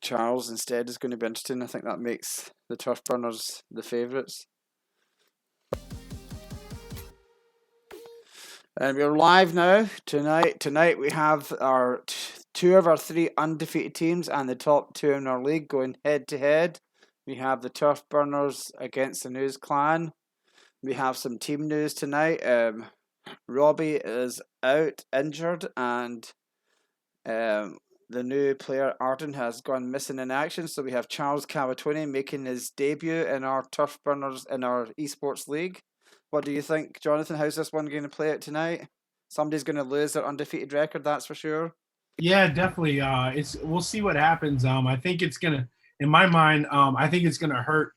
Charles instead is going to be interesting. I think that makes the Turf Burners the favourites. And we're live now. Tonight we have our two of our three undefeated teams and the top two in our league going head to head. We have the Turf Burners against the News Clan. We have some team news tonight. Robbie is out injured, and the new player Arden has gone missing in action. So we have Charles Cavatoni making his debut in our Turf Burners in our eSports league. What do you think, Jonathan? How's this one going to play out tonight? Somebody's going to lose their undefeated record, that's for sure. Yeah, definitely. We'll see what happens. I think it's gonna, in my mind, I think it's gonna hurt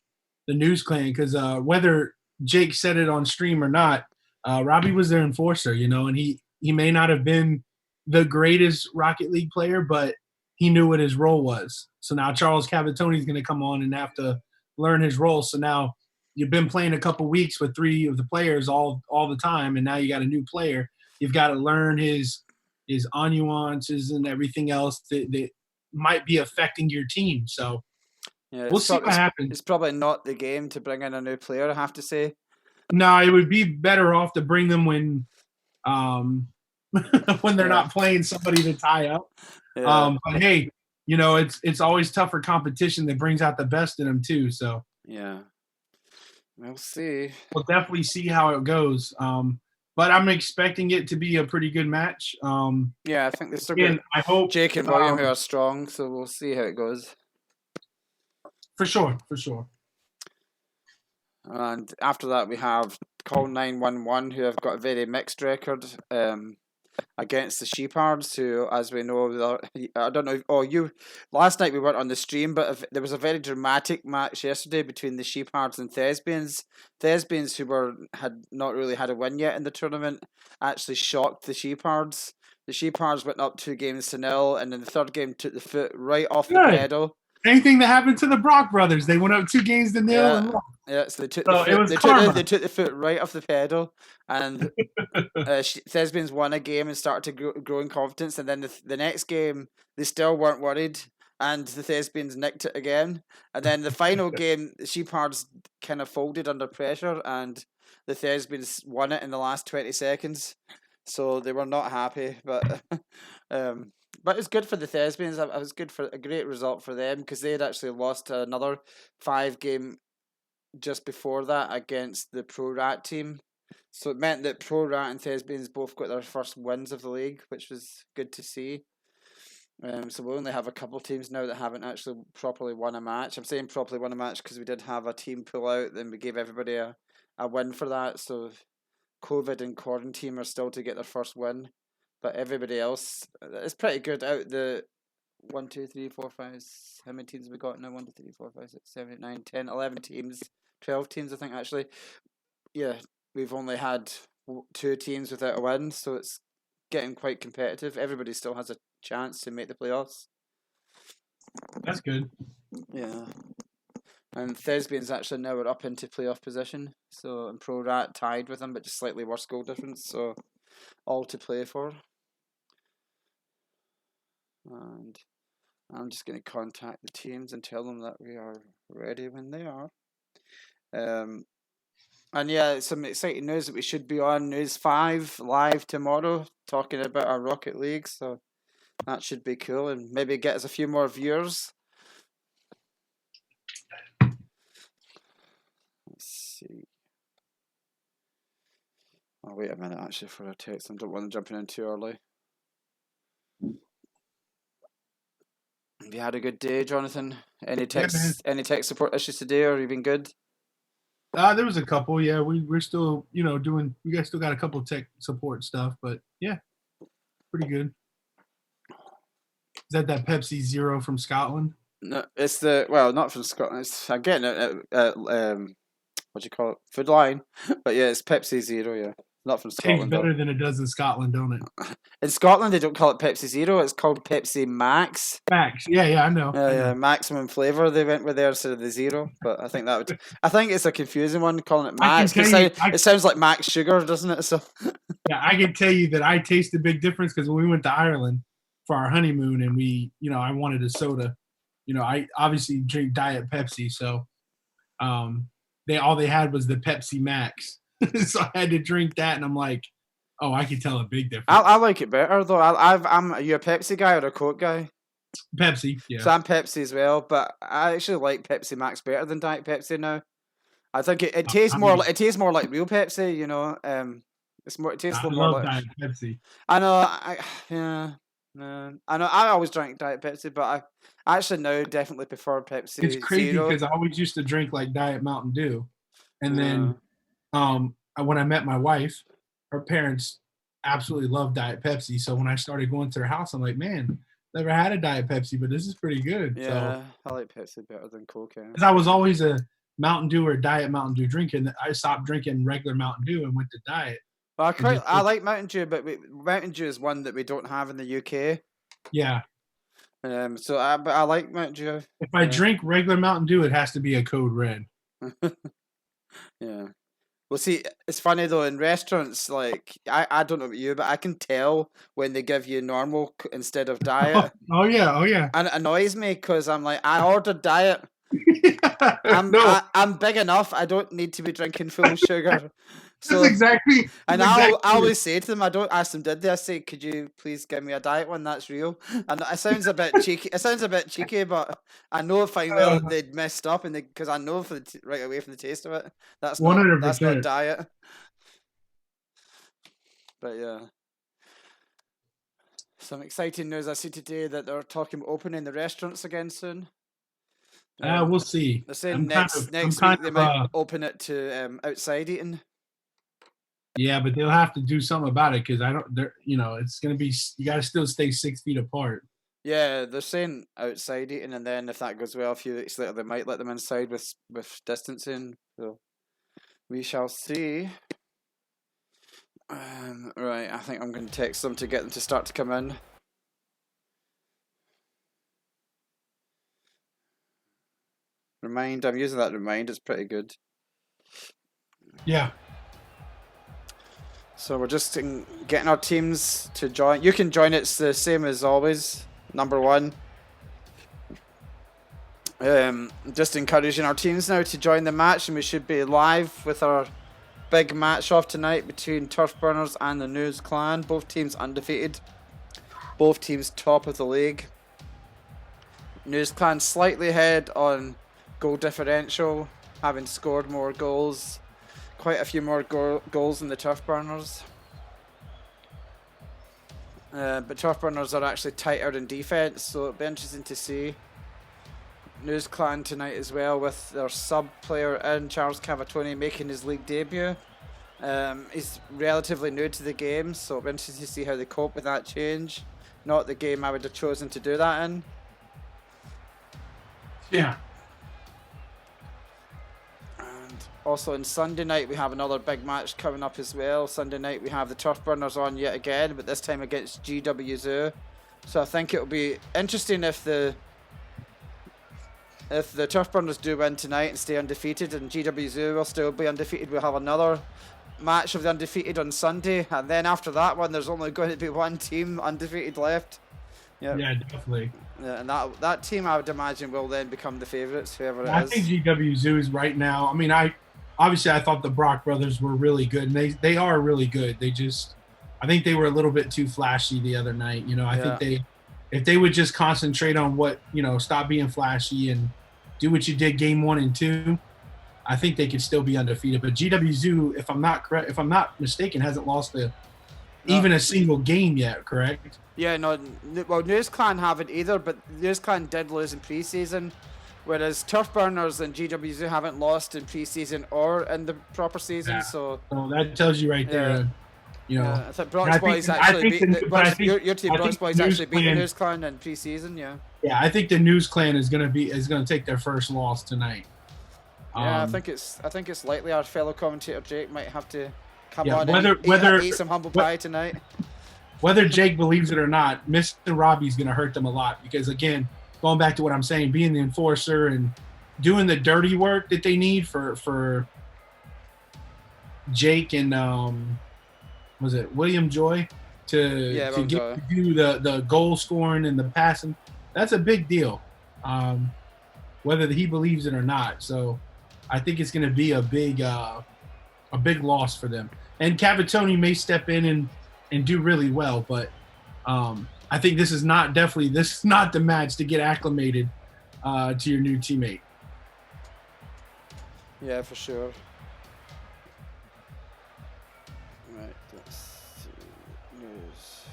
the News Clan because whether Jake said it on stream or not, Robbie was their enforcer, and he may not have been the greatest Rocket League player, but he knew what his role was. So now Charles Cavatoni is going to come on and have to learn his role. So now you've been playing a couple weeks with three of the players all the time, and now you got a new player. You've got to learn his nuances and everything else that might be affecting your team. So yeah, we'll see what happens. It's probably not the game to bring in a new player, I have to say. No, it would be better off to bring them when when they're not playing somebody to tie up. Yeah. But hey, it's always tougher competition that brings out the best in them too. So yeah, we'll see. We'll definitely see how it goes. But I'm expecting it to be a pretty good match. Yeah, I think this again. I hope Jake and William are strong, so we'll see how it goes. For sure. And after that, we have Call 911, who have got a very mixed record against the Sheepards, who, as we know, I don't know. Last night we weren't on the stream, but there was a very dramatic match yesterday between the Sheepards and Thespians. Thespians, who had not really had a win yet in the tournament, actually shocked the Sheepards. The Sheepards went up 2-0, and in the third game took the foot right off the pedal. Anything that happened to the Brock brothers, they went up 2-0. Yeah, so they took the foot right off the pedal, and Thespians won a game and started to grow in confidence. And then the next game, they still weren't worried, and the Thespians nicked it again. And then the final game, the Sheepards kind of folded under pressure, and the Thespians won it in the last 20 seconds. So they were not happy, but it's good for the Thespians. It was good for a great result for them because they had actually lost another 5-game just before that against the Pro Rat team. So it meant that Pro Rat and Thespians both got their first wins of the league, which was good to see. So we only have a couple teams now that haven't actually properly won a match. I'm saying properly won a match because we did have a team pull out, then we gave everybody a win for that. So COVID and quarantine are still to get their first win. But everybody else is pretty good out the 1, 2, 3, 4, 5. How many teams have we got now? 1, 2, 3, 4, 5, 6, 7, 8, 9, 10, 11 teams, 12 teams, I think, actually. Yeah, we've only had 2 teams without a win, so it's getting quite competitive. Everybody still has a chance to make the playoffs. That's good. Yeah. And Thespians actually now are up into playoff position. So, and Pro Rat tied with them, but just slightly worse goal difference. So, all to play for. And I'm just going to contact the teams and tell them that we are ready when they are. And yeah, some exciting news that we should be on News 5 live tomorrow talking about our Rocket League. So that should be cool and maybe get us a few more viewers. Let's see. Oh, wait a minute, actually, for a text. I don't want them jumping in too early. Have you had a good day, Jonathan? Any tech support issues today, or have you been good? There was a couple, yeah. We're still, doing. We guys still got a couple of tech support stuff, but yeah, pretty good. Is that Pepsi Zero from Scotland? No, it's not from Scotland. I'm getting it at what do you call it? Food Line, but yeah, it's Pepsi Zero, yeah. Not from Scotland. Tastes better than it does in Scotland, don't it? In Scotland, they don't call it Pepsi Zero. It's called Pepsi Max. Max, yeah, I know. Yeah, maximum flavor. They went with there instead of the zero. But I think I think it's a confusing one calling it Max. It sounds like Max Sugar, doesn't it? So. Yeah, I can tell you that I taste a big difference because when we went to Ireland for our honeymoon and I wanted a soda, I obviously drink Diet Pepsi, so all they had was the Pepsi Max, so I had to drink that, and I'm like, oh, I can tell a big difference. I like it better though. Are you a Pepsi guy or a Coke guy? Pepsi, yeah. So I'm Pepsi as well, but I actually like Pepsi Max better than Diet Pepsi now. I think it tastes more like real Pepsi, it's more. It tastes I more love like Diet Pepsi. I know. I know. I always drank Diet Pepsi, but I actually now definitely prefer Pepsi. It's crazy Zero. because I always used to drink like Diet Mountain Dew, and then when I met my wife, her parents absolutely love Diet Pepsi. So when I started going to their house, I'm like, man, never had a Diet Pepsi, but this is pretty good. Yeah, I like Pepsi better than Coke. Because I was always a Mountain Dew or Diet Mountain Dew drinker. I stopped drinking regular Mountain Dew and went to Diet. Well, I like Mountain Dew, but Mountain Dew is one that we don't have in the UK. Yeah. But I like Mountain Dew. If I drink regular Mountain Dew, it has to be a Code Red. Yeah. Well, see, it's funny though, in restaurants, like, I don't know about you, but I can tell when they give you normal instead of diet. Oh, yeah. And it annoys me because I'm like, I ordered diet. I'm big enough. I don't need to be drinking full sugar. So that's exactly. And I always say to them, I don't ask them, did they? I say, could you please give me a diet one that's real? And it sounds a bit cheeky. It sounds a bit cheeky, but I know fine well they'd messed up, and because I know right away from the taste of it, that's 100%. That's not diet. But yeah. Some exciting news I see today that they're talking about opening the restaurants again soon. We'll see. They're saying next week they might open it to outside eating. Yeah, but they'll have to do something about it because it's gonna be, you gotta still stay 6 feet apart. Yeah, they're saying outside eating, and then if that goes well, a few weeks later they might let them inside with distancing. So we shall see. Right, I think I'm going to text them to get them to start to come in. Remind, I'm using that remind, it's pretty good. Yeah. So we're just getting our teams to join. You can join, it's the same as always, number 1. Just encouraging our teams now to join the match, and we should be live with our big match off tonight between Turf Burners and the News Clan. Both teams undefeated. Both teams top of the league. News Clan slightly ahead on goal differential, having scored more goals. Quite a few more goals than the Turf Burners. But Turf Burners are actually tighter in defence, so it'll be interesting to see. News Clan tonight as well, with their sub player in Charles Cavatoni making his league debut. He's relatively new to the game, so it'll be interesting to see how they cope with that change. Not the game I would have chosen to do that in. Yeah. And also on Sunday night we have another big match coming up as well. Sunday night we have the Turf Burners on yet again, but this time against GW Zoo. So I think it'll be interesting if the Turf Burners do win tonight and stay undefeated, and GW Zoo will still be undefeated. We'll have another match of the undefeated on Sunday, and then after that one there's only going to be one team undefeated left. Yeah, definitely. Yeah, and that team I would imagine will then become the favourites, whoever it is. I think GW Zoos right now, I mean, I thought the Brock brothers were really good, and they are really good. I think they were a little bit too flashy the other night. I think if they would just concentrate on what, stop being flashy and do what you did game 1 and 2, I think they could still be undefeated. But GW Zoo, if I'm not mistaken, hasn't lost even a single game yet, correct? Yeah, no. Well, News Clan haven't either, but News Clan did lose in pre-season, whereas Turf Burners and GW Zoo haven't lost in pre-season or in the proper season. Yeah. So that tells you right there. I think Bronx Boys actually beat your team. Bronx Boys actually beat the News Clan in pre-season. Yeah. Yeah, I think the News Clan is going to take their first loss tonight. Yeah, I think it's likely our fellow commentator Jake might have to come on and eat some humble pie tonight. Whether Jake believes it or not, Mr. Robbie's going to hurt them a lot because, again, going back to what I'm saying, being the enforcer and doing the dirty work that they need for Jake and was it William Joy to do the goal scoring and the passing, that's a big deal. whether he believes it or not. So I think it's going to be a big loss for them. And Cavatoni may step in and do really well, but I think this is not the match to get acclimated to your new teammate. Yeah, for sure. Right, let's see. News.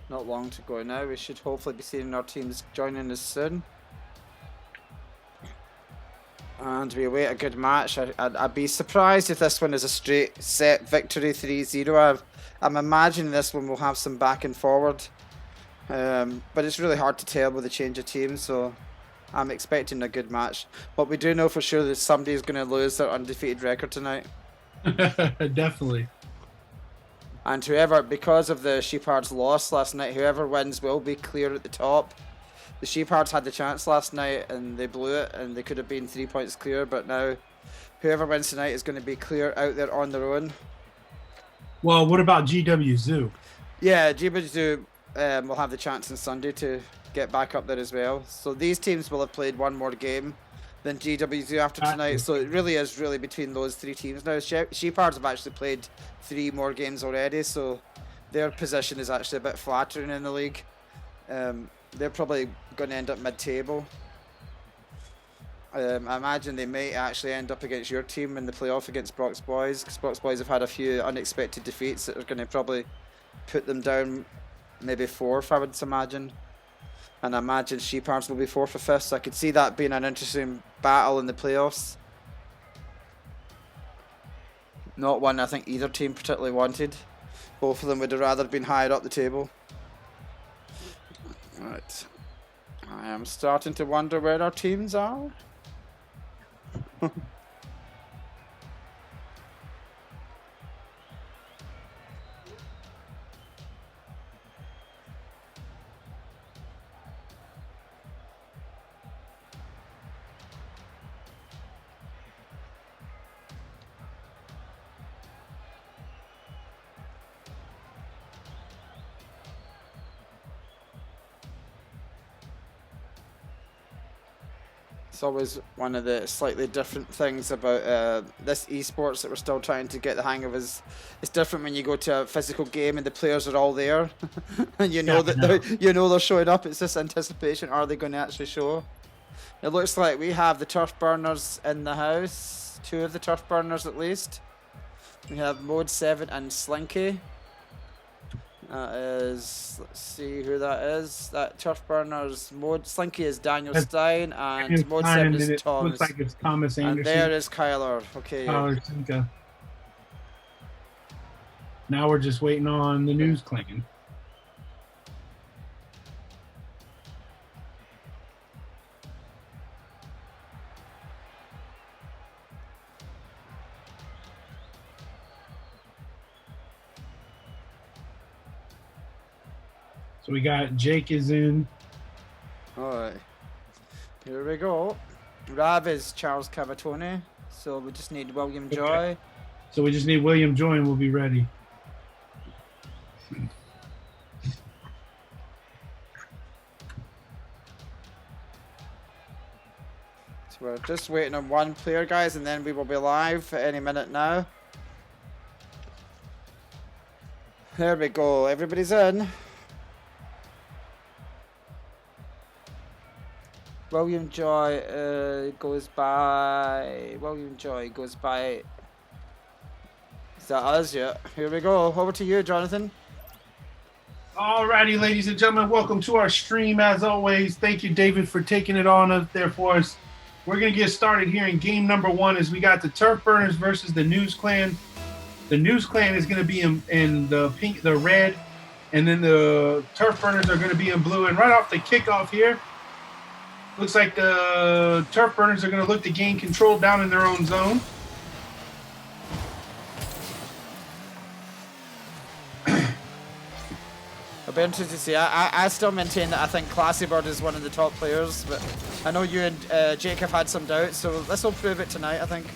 Not long to go now. We should hopefully be seeing our teams joining us soon. And we await a good match. I'd be surprised if this one is a straight set victory 3-0. I'm imagining this one will have some back and forward. But it's really hard to tell with the change of teams, so I'm expecting a good match. But we do know for sure that somebody's going to lose their undefeated record tonight. Definitely. And whoever, because of the Sheepards' loss last night, whoever wins will be clear at the top. The Sheepards had the chance last night and they blew it, and they could have been 3 points clear, but now whoever wins tonight is going to be clear out there on their own. Well, what about GW Zoo? Yeah, GW Zoo will have the chance on Sunday to get back up there as well. So these teams will have played one more game than GW after tonight. So it really is between those three teams now. Sheepards have actually played 3 more games already, so their position is actually a bit flattering in the league. They're probably going to end up mid-table. I imagine they may actually end up against your team in the playoff against Brock's Boys, because Brock's Boys have had a few unexpected defeats that are going to probably put them down maybe 4th, I would imagine. And I imagine Sheepards will be 4th or 5th, so I could see that being an interesting battle in the playoffs. Not one I think either team particularly wanted. Both of them would have rather been higher up the table. Right. I am starting to wonder where our teams are. It's always one of the slightly different things about this eSports that we're still trying to get the hang of. Is it's different when you go to a physical game and the players are all there, and you know they're showing up. It's this anticipation: are they going to actually show? It looks like we have the turf burners in the house. 2 of the turf burners at least. We have Mode 7 and Slinky. That is, let's see who that is. That turf burners Slinky is Daniel Stein, and Mode 7 is Thomas. Looks like it's Thomas Anderson. And there is Kyler. Okay. Now we're just waiting on the news clan. So we got Jake is in. Alright. Here we go. Rav is Charles Cavatoni. So we just need William Joy. Okay. So we just need William Joy and we'll be ready. So we're just waiting on one player, guys, and then we will be live any minute now. There we go. Everybody's in. William Joy goes by. Is that us? Yeah. Here we go. Over to you, Jonathan. Alrighty, ladies and gentlemen, welcome to our stream. As always, thank you, David, for taking it on up there for us. We're gonna get started here in game number 1 as we got the Turf Burners versus the News Clan. The News Clan is gonna be in the pink, the red, And then the Turf Burners are going to be in blue. And right off the kickoff here, looks like the Turf Burners are going to look to gain control down in their own zone. I'll be interested to see. I still maintain that I think Classy Bird is one of the top players, but I know you and Jake have had some doubts, so this will prove it tonight, I think.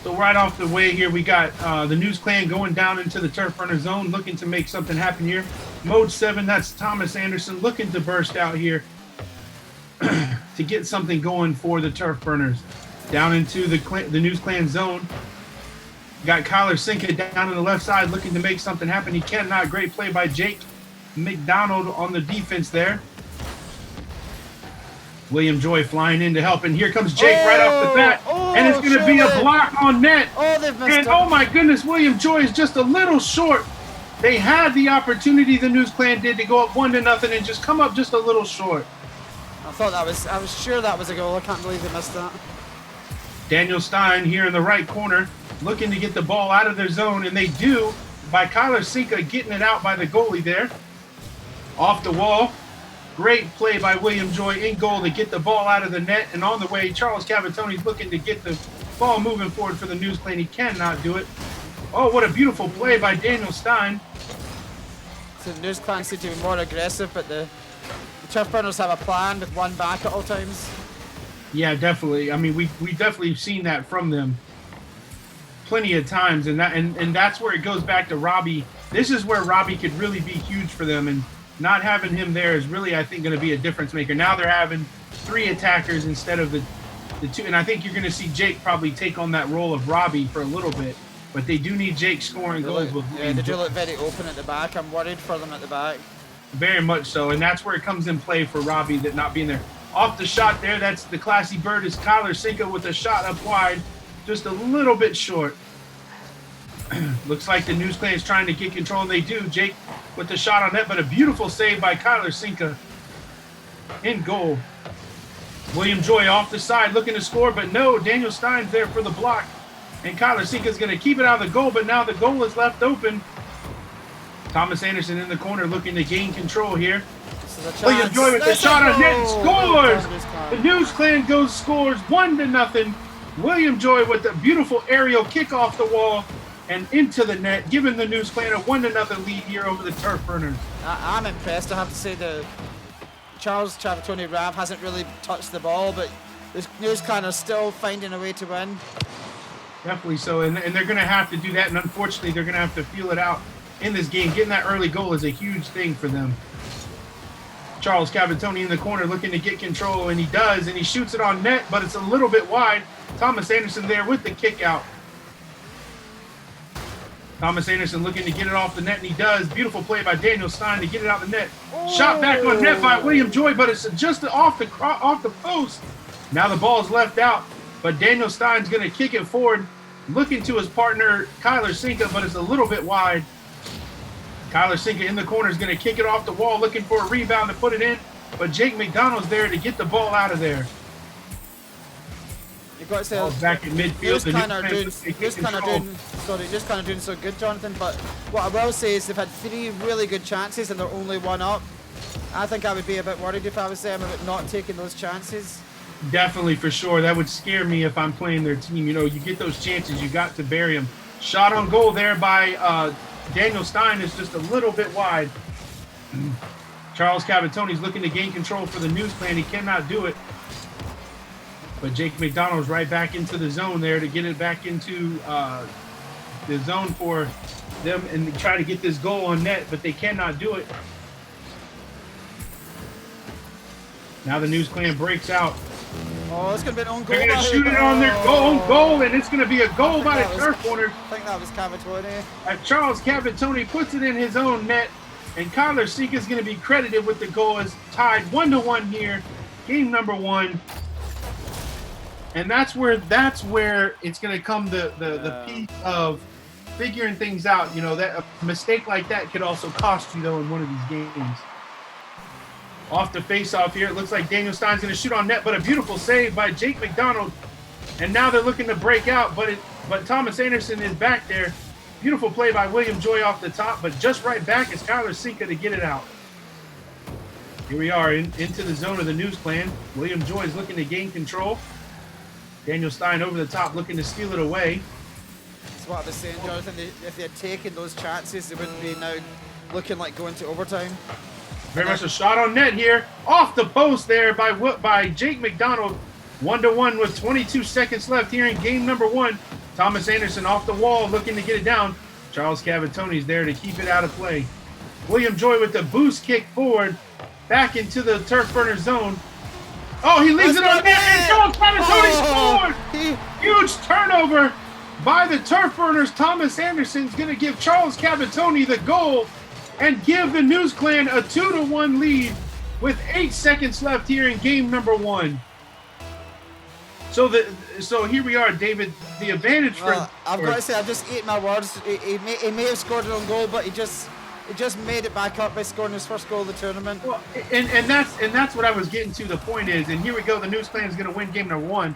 So right off the way here, we got the News Clan going down into the Turf Burner zone, looking to make something happen here. Mode 7, that's Thomas Anderson looking to burst out here to get something going for the Turf Burners. Down into the News Clan zone. Got Kyler Sinka down on the left side looking to make something happen. He cannot. Great play by Jake McDonald on the defense there. William Joy flying in to help, and here comes Jake right off the bat, and it's going to be a block on net. And oh my goodness, William Joy is just a little short. They had the opportunity, the News Clan did, to go up 1-0 and just come up just a little short. I was sure that was a goal. I can't believe they missed that. Daniel Stein here in the right corner looking to get the ball out of their zone, and they do by Kyler Sinka getting it out by the goalie there. Off the wall. Great play by William Joy in goal to get the ball out of the net, and on the way, Charles Cavatoni's looking to get the ball moving forward for the News Clan. He cannot do it. Oh, what a beautiful play by Daniel Stein. So the News Clan seem to be more aggressive, but the Turf Burners have a plan with one back at all times. Yeah, definitely. I mean, we definitely seen that from them plenty of times, and that's where it goes back to Robbie. This is where Robbie could really be huge for them, and not having him there is really, I think, going to be a difference maker. Now they're having 3 attackers instead of the 2, and I think you're going to see Jake probably take on that role of Robbie for a little bit, but they do need Jake scoring goals. They do look very open at the back. I'm worried for them at the back. Very much so, and that's where it comes in play for Robbie, that not being there. Off the shot there, that's the Classy Bird, is Kyler Sinka with a shot up wide, just a little bit short. Looks like the News Clan is trying to get control, and they do. Jake with the shot on net, but a beautiful save by Kyler Sinka in goal. William Joy off the side looking to score, but no, Daniel Stein's there for the block, and Kyler Sinka is going to keep it out of the goal, but now the goal is left open. Thomas Anderson in the corner looking to gain control here. William Joy with the shot on net, scores! The News Clan scores 1-0. William Joy with the beautiful aerial kick off the wall and into the net, giving the News Clan a 1-0 lead here over the Turf Burners. I'm impressed. I have to say the Charles Travatoni Rav hasn't really touched the ball, but the News Clan are still finding a way to win. Definitely so, and they're going to have to do that, and unfortunately they're going to have to feel it out in this game. Getting that early goal is a huge thing for them. Charles Cavatoni in the corner looking to get control, and he does, and he shoots it on net, but it's a little bit wide. Thomas Anderson there with the kick out. Thomas Anderson looking to get it off the net, and he does. Beautiful play by Daniel Stein to get it out the net. Shot back on net by William Joy, but it's just off the post. Now the ball is left out, but Daniel Stein's going to kick it forward, looking to his partner, Kyler Sinka, but it's a little bit wide. Kyler Sinka in the corner is going to kick it off the wall, looking for a rebound to put it in, but Jake McDonald's there to get the ball out of there. You've got to say, back in midfield. Just kind of doing so good, Jonathan. But what I will say is they've had 3 really good chances and they're only 1 up. I think I would be a bit worried if I was them about not taking those chances. Definitely, for sure. That would scare me if I'm playing their team. You know, you get those chances, you got to bury them. Shot on goal there by Daniel Stein is just a little bit wide. Charles Cavatoni's looking to gain control for the News Clan. He cannot do it. But Jake McDonald's right back into the zone there to get it back into the zone for them and try to get this goal on net, but they cannot do it. Now the News Clan breaks out. Oh, it's going to be an own goal. They're going to shoot it on their own goal, and it's going to be a goal by the Turf Burners. I think that was Cavatoni. Charles Cavatoni puts it in his own net, and Kyler Sinka is going to be credited with the goal. As tied 1-1 here, game number 1. And that's where it's going to come the piece of figuring things out. You know, that a mistake like that could also cost you, though, in one of these games. Off the face-off here, it looks like Daniel Stein's going to shoot on net, but a beautiful save by Jake McDonald. And now they're looking to break out, but Thomas Anderson is back there, Beautiful play by William Joy off the top, but just right back is Kyler Sinka to get it out. Here we are into the zone of the News Clan. William Joy is looking to gain control. Daniel Stein over the top looking to steal it away. That's what I was saying, Jonathan. If they had taken those chances, they wouldn't be now looking like going to overtime. Very much a shot on net here. Off the post there by Jake McDonald. 1-1 with 22 seconds left here in game number 1. Thomas Anderson off the wall looking to get it down. Charles Cavatoni's there to keep it out of play. William Joy with the boost kick forward. Back into the turf burner zone. Oh, he leaves it on net, and Charles Cavatoni scored! Huge turnover by the turf burners. Thomas Anderson's going to give Charles Cavatoni the goal and give the News Clan a 2-1 lead with 8 seconds left here in game number 1. So here we are, David. The advantage for I've got to say, I've just ate my words. He may have scored an own goal, but he just made it back up by scoring his first goal of the tournament. Well, and that's what I was getting to. The point is, and here we go. The News Clan is going to win game number 1.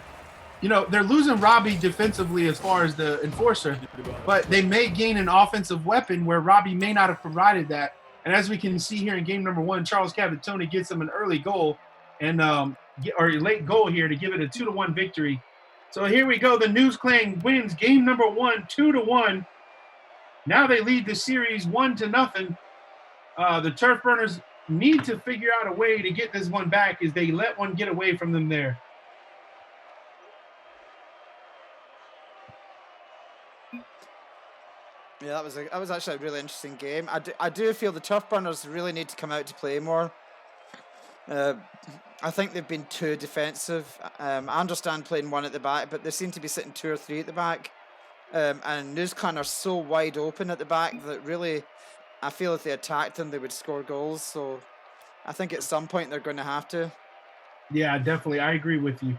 You know, they're losing Robbie defensively as far as the enforcer, but they may gain an offensive weapon where Robbie may not have provided that. And as we can see here in game number 1, Charles Cavatoni gets them an early goal and or a late goal here to give it a 2-1 victory. So here we go. The News Clan wins game number 1, 2-1. Now they lead the series 1-0. The turf burners need to figure out a way to get this one back as they let one get away from them there. Yeah, that was actually a really interesting game. I do feel the turf burners really need to come out to play more. I think they've been too defensive. I understand playing 1 at the back, but they seem to be sitting 2 or 3 at the back. And News Clan are so wide open at the back that really, I feel if they attacked them, they would score goals. So I think at some point they're going to have to. Yeah, definitely. I agree with you.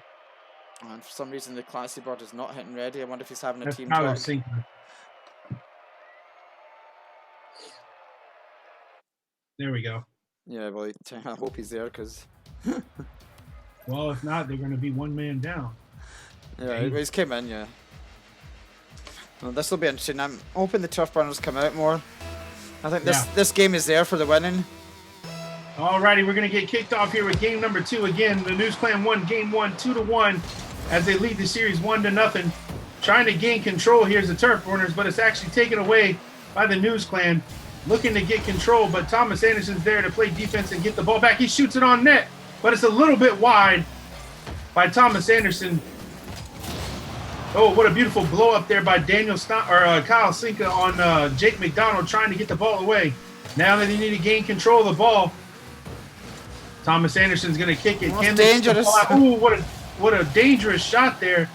And for some reason, the classy board is not hitting ready. I wonder if he's having a team talk. There we go. Yeah, well, I hope he's there because... Well, if not, they're going to be 1 man down. Yeah, he's came in, yeah. Well, this will be interesting. I'm hoping the turf burners come out more. I think this game is there for the winning. Alrighty, we're going to get kicked off here with game number 2 again. The News Clan won game 1, 2-1, as they lead the series 1-0. Trying to gain control here is the turf burners, but it's actually taken away by the News Clan. Looking to get control, but Thomas Anderson's there to play defense and get the ball back. He shoots it on net, but it's a little bit wide by Thomas Anderson. Oh, what a beautiful blow up there by Kyle Sinka on Jake McDonald, trying to get the ball away. Now that they need to gain control of the ball, Thomas Anderson's going to kick it. Can dangerous. Ooh, what a dangerous shot there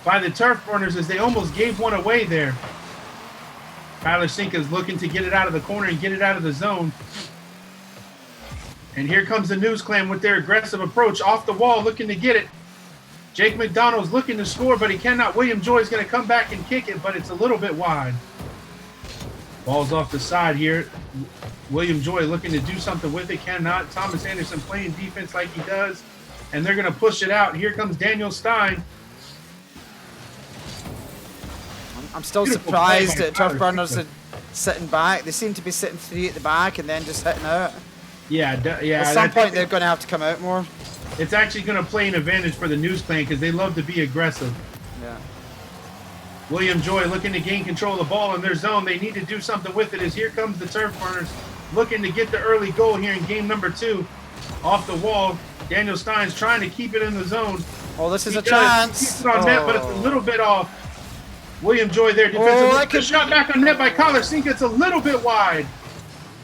by the turf burners as they almost gave one away there. Kyler Sinka is looking to get it out of the corner and get it out of the zone. And here comes the News Clan with their aggressive approach off the wall, looking to get it. Jake McDonald's looking to score, but he cannot. William Joy is going to come back and kick it, but it's a little bit wide. Ball's off the side here. William Joy looking to do something with it, cannot. Thomas Anderson playing defense like he does, and they're going to push it out. Here comes Daniel Stein. I'm still surprised that turf burners are sitting back. They seem to be sitting 3 at the back and then just hitting out. Yeah. At some point, they're going to have to come out more. It's actually going to play an advantage for the News Clan because they love to be aggressive. Yeah. William Joy looking to gain control of the ball in their zone. They need to do something with it as here comes the turf burners looking to get the early goal here in game number 2. Off the wall, Daniel Stein's trying to keep it in the zone. Oh, this is a chance. He keeps it on net, but it's a little bit off. William Joy there defensively. The shot back on net by Kyler Sinka. It's a little bit wide.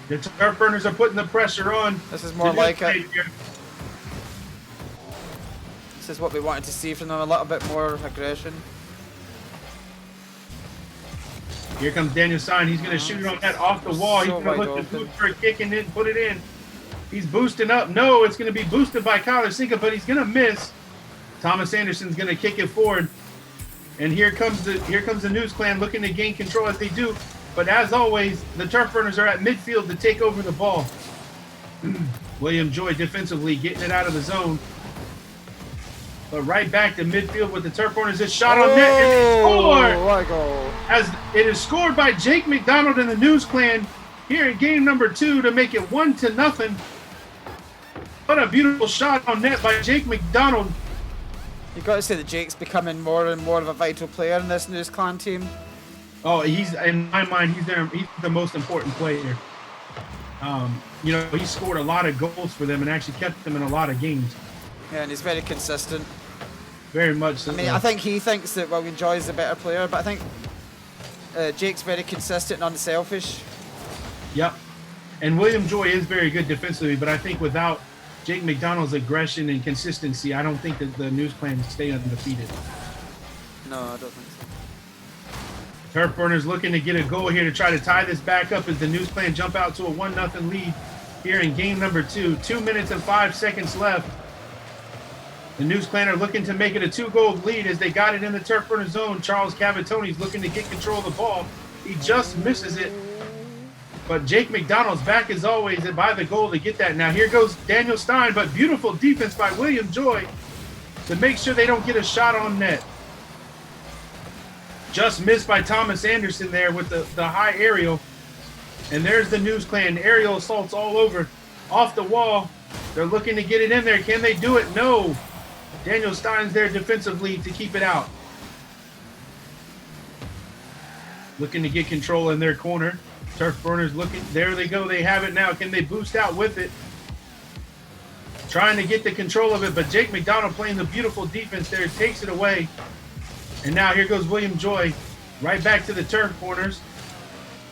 The turf burners are putting the pressure on. This is more like it. This is what we wanted to see from them, a little bit more aggression. Here comes Daniel Stein. He's going to shoot it on net off the wall. He's going to look to boot for a kick and then put it in. He's boosting up. No, it's going to be boosted by Kyler Sinka, but he's going to miss. Thomas Anderson's going to kick it forward. And here comes the News Clan looking to gain control as they do. But as always, the turf burners are at midfield to take over the ball. William Joy defensively getting it out of the zone. But right back to midfield with the Turf Burners. This shot on net and they score! What a goal. As it is scored by Jake McDonald and the News Clan here in game number 2 to make it 1-0. What a beautiful shot on net by Jake McDonald. You've got to say that Jake's becoming more and more of a vital player in this News Clan team. Oh, he's, in my mind, he's the most important player. You know, he scored a lot of goals for them and actually kept them in a lot of games. Yeah, and he's very consistent. Very much so. I mean, I think he thinks that William Joy is a better player, but I think Jake's very consistent and unselfish. Yep. And William Joy is very good defensively, but I think without Jake McDonald's aggression and consistency, I don't think that the News Clan stay undefeated. No, I don't think so. Turf Burners looking to get a goal here to try to tie this back up as the News Clan jump out to a 1-0 lead here in game number 2. 2 minutes and 5 seconds left. The News Clan are looking to make it a 2-goal lead as they got it in the Turf Burner zone. Charles Cavatoni's looking to get control of the ball. He just misses it. But Jake McDonald's back as always by the goal to get that. Now here goes Daniel Stein, but beautiful defense by William Joy to make sure they don't get a shot on net. Just missed by Thomas Anderson there with the high aerial. And there's the News Clan. Aerial assaults all over. Off the wall. They're looking to get it in there. Can they do it? No. Daniel Stein's there defensively to keep it out. Looking to get control in their corner. Turf Burners looking. There they go. They have it now. Can they boost out with it? Trying to get the control of it, but Jake McDonald playing the beautiful defense there. Takes it away. And now here goes William Joy. Right back to the Turf Burners.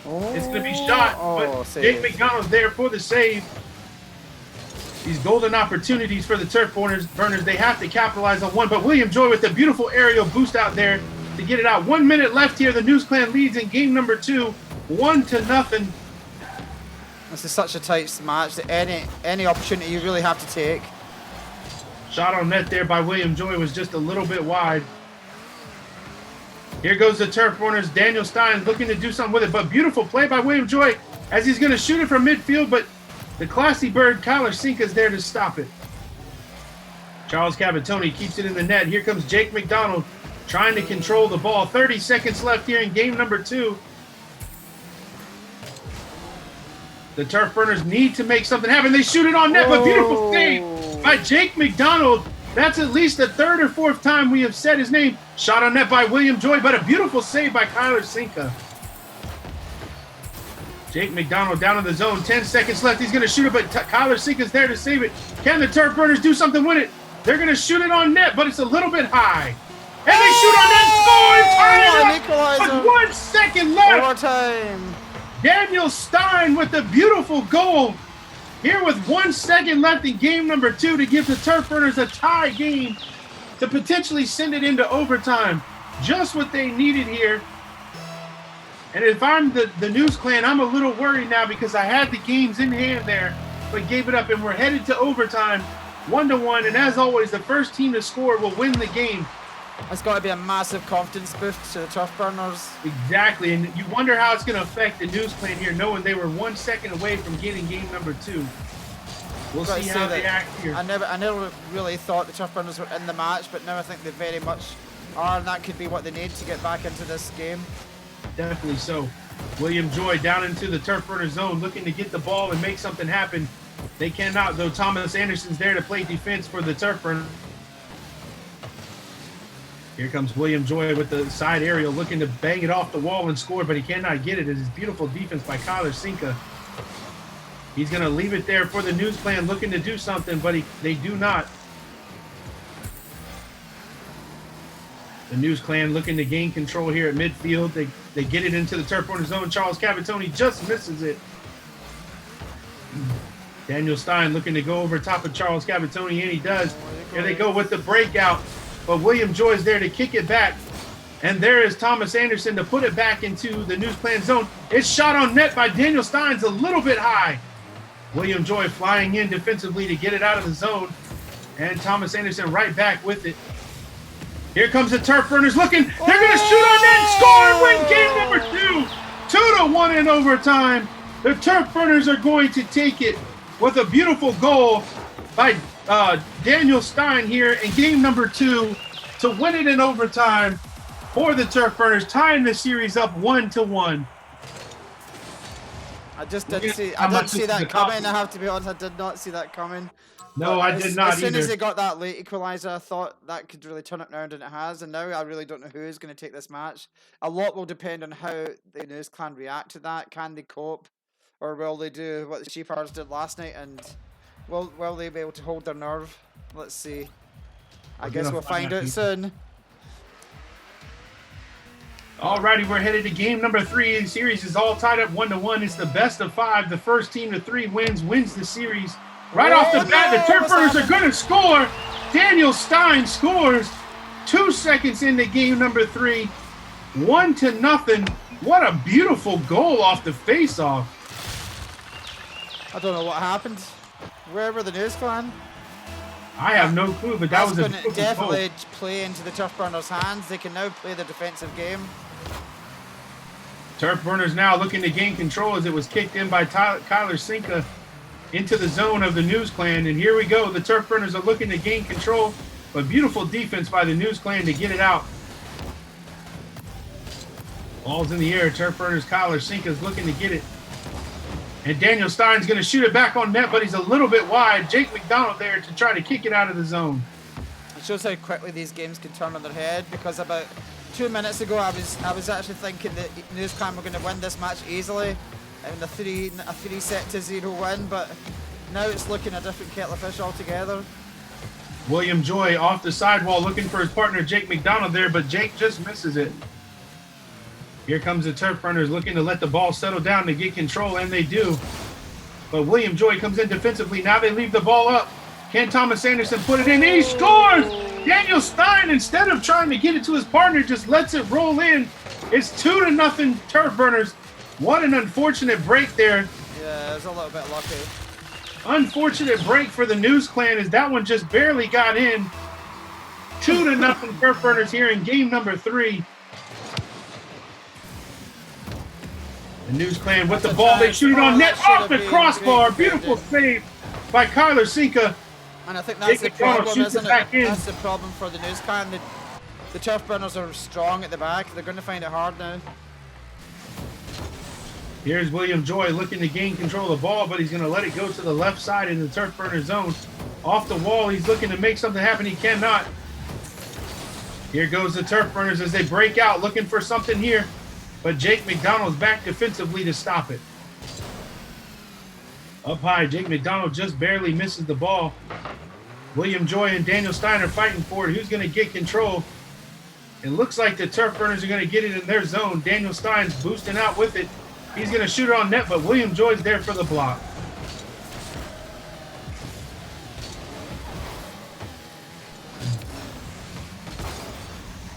It's going to be shot, but Jake McDonald's there for the save. These golden opportunities for the Turf Burners. They have to capitalize on one, but William Joy with the beautiful aerial boost out there to get it out. 1 minute left here. The News Clan leads in game number 2, 1-0. This is such a tight match that any opportunity you really have to take. Shot on net there by William Joy was just a little bit wide. Here goes the Turf Burners. Daniel Stein looking to do something with it, but beautiful play by William Joy as he's going to shoot it from midfield, but the classy bird, Kyler Sinka's there to stop it. Charles Cavatoni keeps it in the net. Here comes Jake McDonald trying to control the ball. 30 seconds left here in game number 2. The Turf Burners need to make something happen. They shoot it on net, but beautiful save by Jake McDonald. That's at least the 3rd or 4th time we have said his name. Shot on net by William Joy, but a beautiful save by Kyler Sinka. Jake McDonald down in the zone. 10 seconds left. He's going to shoot it, but Kyler Sinka's there to save it. Can the Turf Burners do something with it? They're going to shoot it on net, but it's a little bit high. And they shoot on net, score, and tie it up. 1 second left. Overtime. Daniel Stein with the beautiful goal. Here with 1 second left in game number 2 to give the Turf Burners a tie game to potentially send it into overtime. Just what they needed here. And if I'm the News Clan, I'm a little worried now because I had the games in hand there, but gave it up, and we're headed to overtime, 1-1. And as always, the first team to score will win the game. It's got to be a massive confidence boost to the Turf Burners. Exactly, and you wonder how it's going to affect the News Clan here, knowing they were 1 second away from getting game number 2. We'll see how they act here. I never really thought the Turf Burners were in the match, but now I think they very much are, and that could be what they need to get back into this game. Definitely so. William Joy down into the Turf Burner zone, looking to get the ball and make something happen. They cannot, though. Thomas Anderson's there to play defense for the Turf Burner. Here comes William Joy with the side aerial, looking to bang it off the wall and score, but he cannot get it. It is beautiful defense by Kyler Sinka. He's going to leave it there for the News Clan, looking to do something, but they do not. The News Clan looking to gain control here at midfield. They get it into the Turf Burner zone. Charles Cavatoni just misses it. Daniel Stein looking to go over top of Charles Cavatoni, and he does. Here they go with the breakout. But William Joy is there to kick it back. And there is Thomas Anderson to put it back into the News Clan zone. It's shot on net by Daniel Steins a little bit high. William Joy flying in defensively to get it out of the zone. And Thomas Anderson right back with it. Here comes the Turf Burners looking. They're going to shoot on net and score and win game number 2. 2-1 in overtime. The Turf Burners are going to take it with a beautiful goal by Daniel Stein here in game number 2 to win it in overtime for the Turf Burners, tying the series up 1-1. I just didn't see that coming. I have to be honest, I did not see that coming. No, I did not As soon either. as they got that late equalizer, I thought that could really turn it around, and it has. And now I really don't know who is going to take this match. A lot will depend on how the News Clan react to that. Can they cope, or will they do what the Sheepherdts did last night? And will they be able to hold their nerve? Let's see. I guess we'll find out soon. Alrighty, we're headed to game number 3. The series is all tied up 1-1. It's the best of 5. The first team to 3 wins the series. Right off the bat, the Turf Burners are going to score. Daniel Stein scores 2 seconds into game number 3. 1-0. What a beautiful goal off the face-off. I don't know what happened. Where were the News Clan? I have no clue, but that was a beautiful definitely goal. Play into the Turf Burners' hands. They can now play the defensive game. Turf Burners now looking to gain control as it was kicked in by Kyler Sinka into the zone of the News Clan. And here we go. The Turf Burners are looking to gain control, but beautiful defense by the News Clan to get it out. Ball's in the air. Turf Burners Kyler Sinka is looking to get it. And Daniel Stein's going to shoot it back on net, but he's a little bit wide. Jake McDonald there to try to kick it out of the zone. It shows how quickly these games can turn on their head, because about 2 minutes ago I was actually thinking that News Clan were going to win this match easily in a 3-set-0 win, but now it's looking a different kettle of fish altogether. William Joy off the sidewall looking for his partner Jake McDonald there, but Jake just misses it. Here comes the Turf Burners looking to let the ball settle down to get control, and they do. But William Joy comes in defensively. Now they leave the ball up. Can Thomas Anderson put it in? He scores! Daniel Stein, instead of trying to get it to his partner, just lets it roll in. It's 2-0 Turf Burners. What an unfortunate break there. Yeah, it was a little bit lucky. Unfortunate break for the News Clan as that one just barely got in. 2-0 Turf Burners here in game number 3. The News Clan with the ball. They shoot it on net off the crossbar. Beautiful save by Kyler Sinka. And I think that's the problem, isn't it? That's the problem for the News Clan. The Turf Burners are strong at the back. They're going to find it hard now. Here's William Joy looking to gain control of the ball, but he's going to let it go to the left side in the Turf Burner zone. Off the wall, he's looking to make something happen. He cannot. Here goes the Turf Burners as they break out, looking for something here. But Jake McDonald's back defensively to stop it. Up high, Jake McDonald just barely misses the ball. William Joy and Daniel Stein are fighting for it. Who's going to get control? It looks like the Turf Burners are going to get it in their zone. Daniel Stein's boosting out with it. He's going to shoot it on net, but William Joy's there for the block.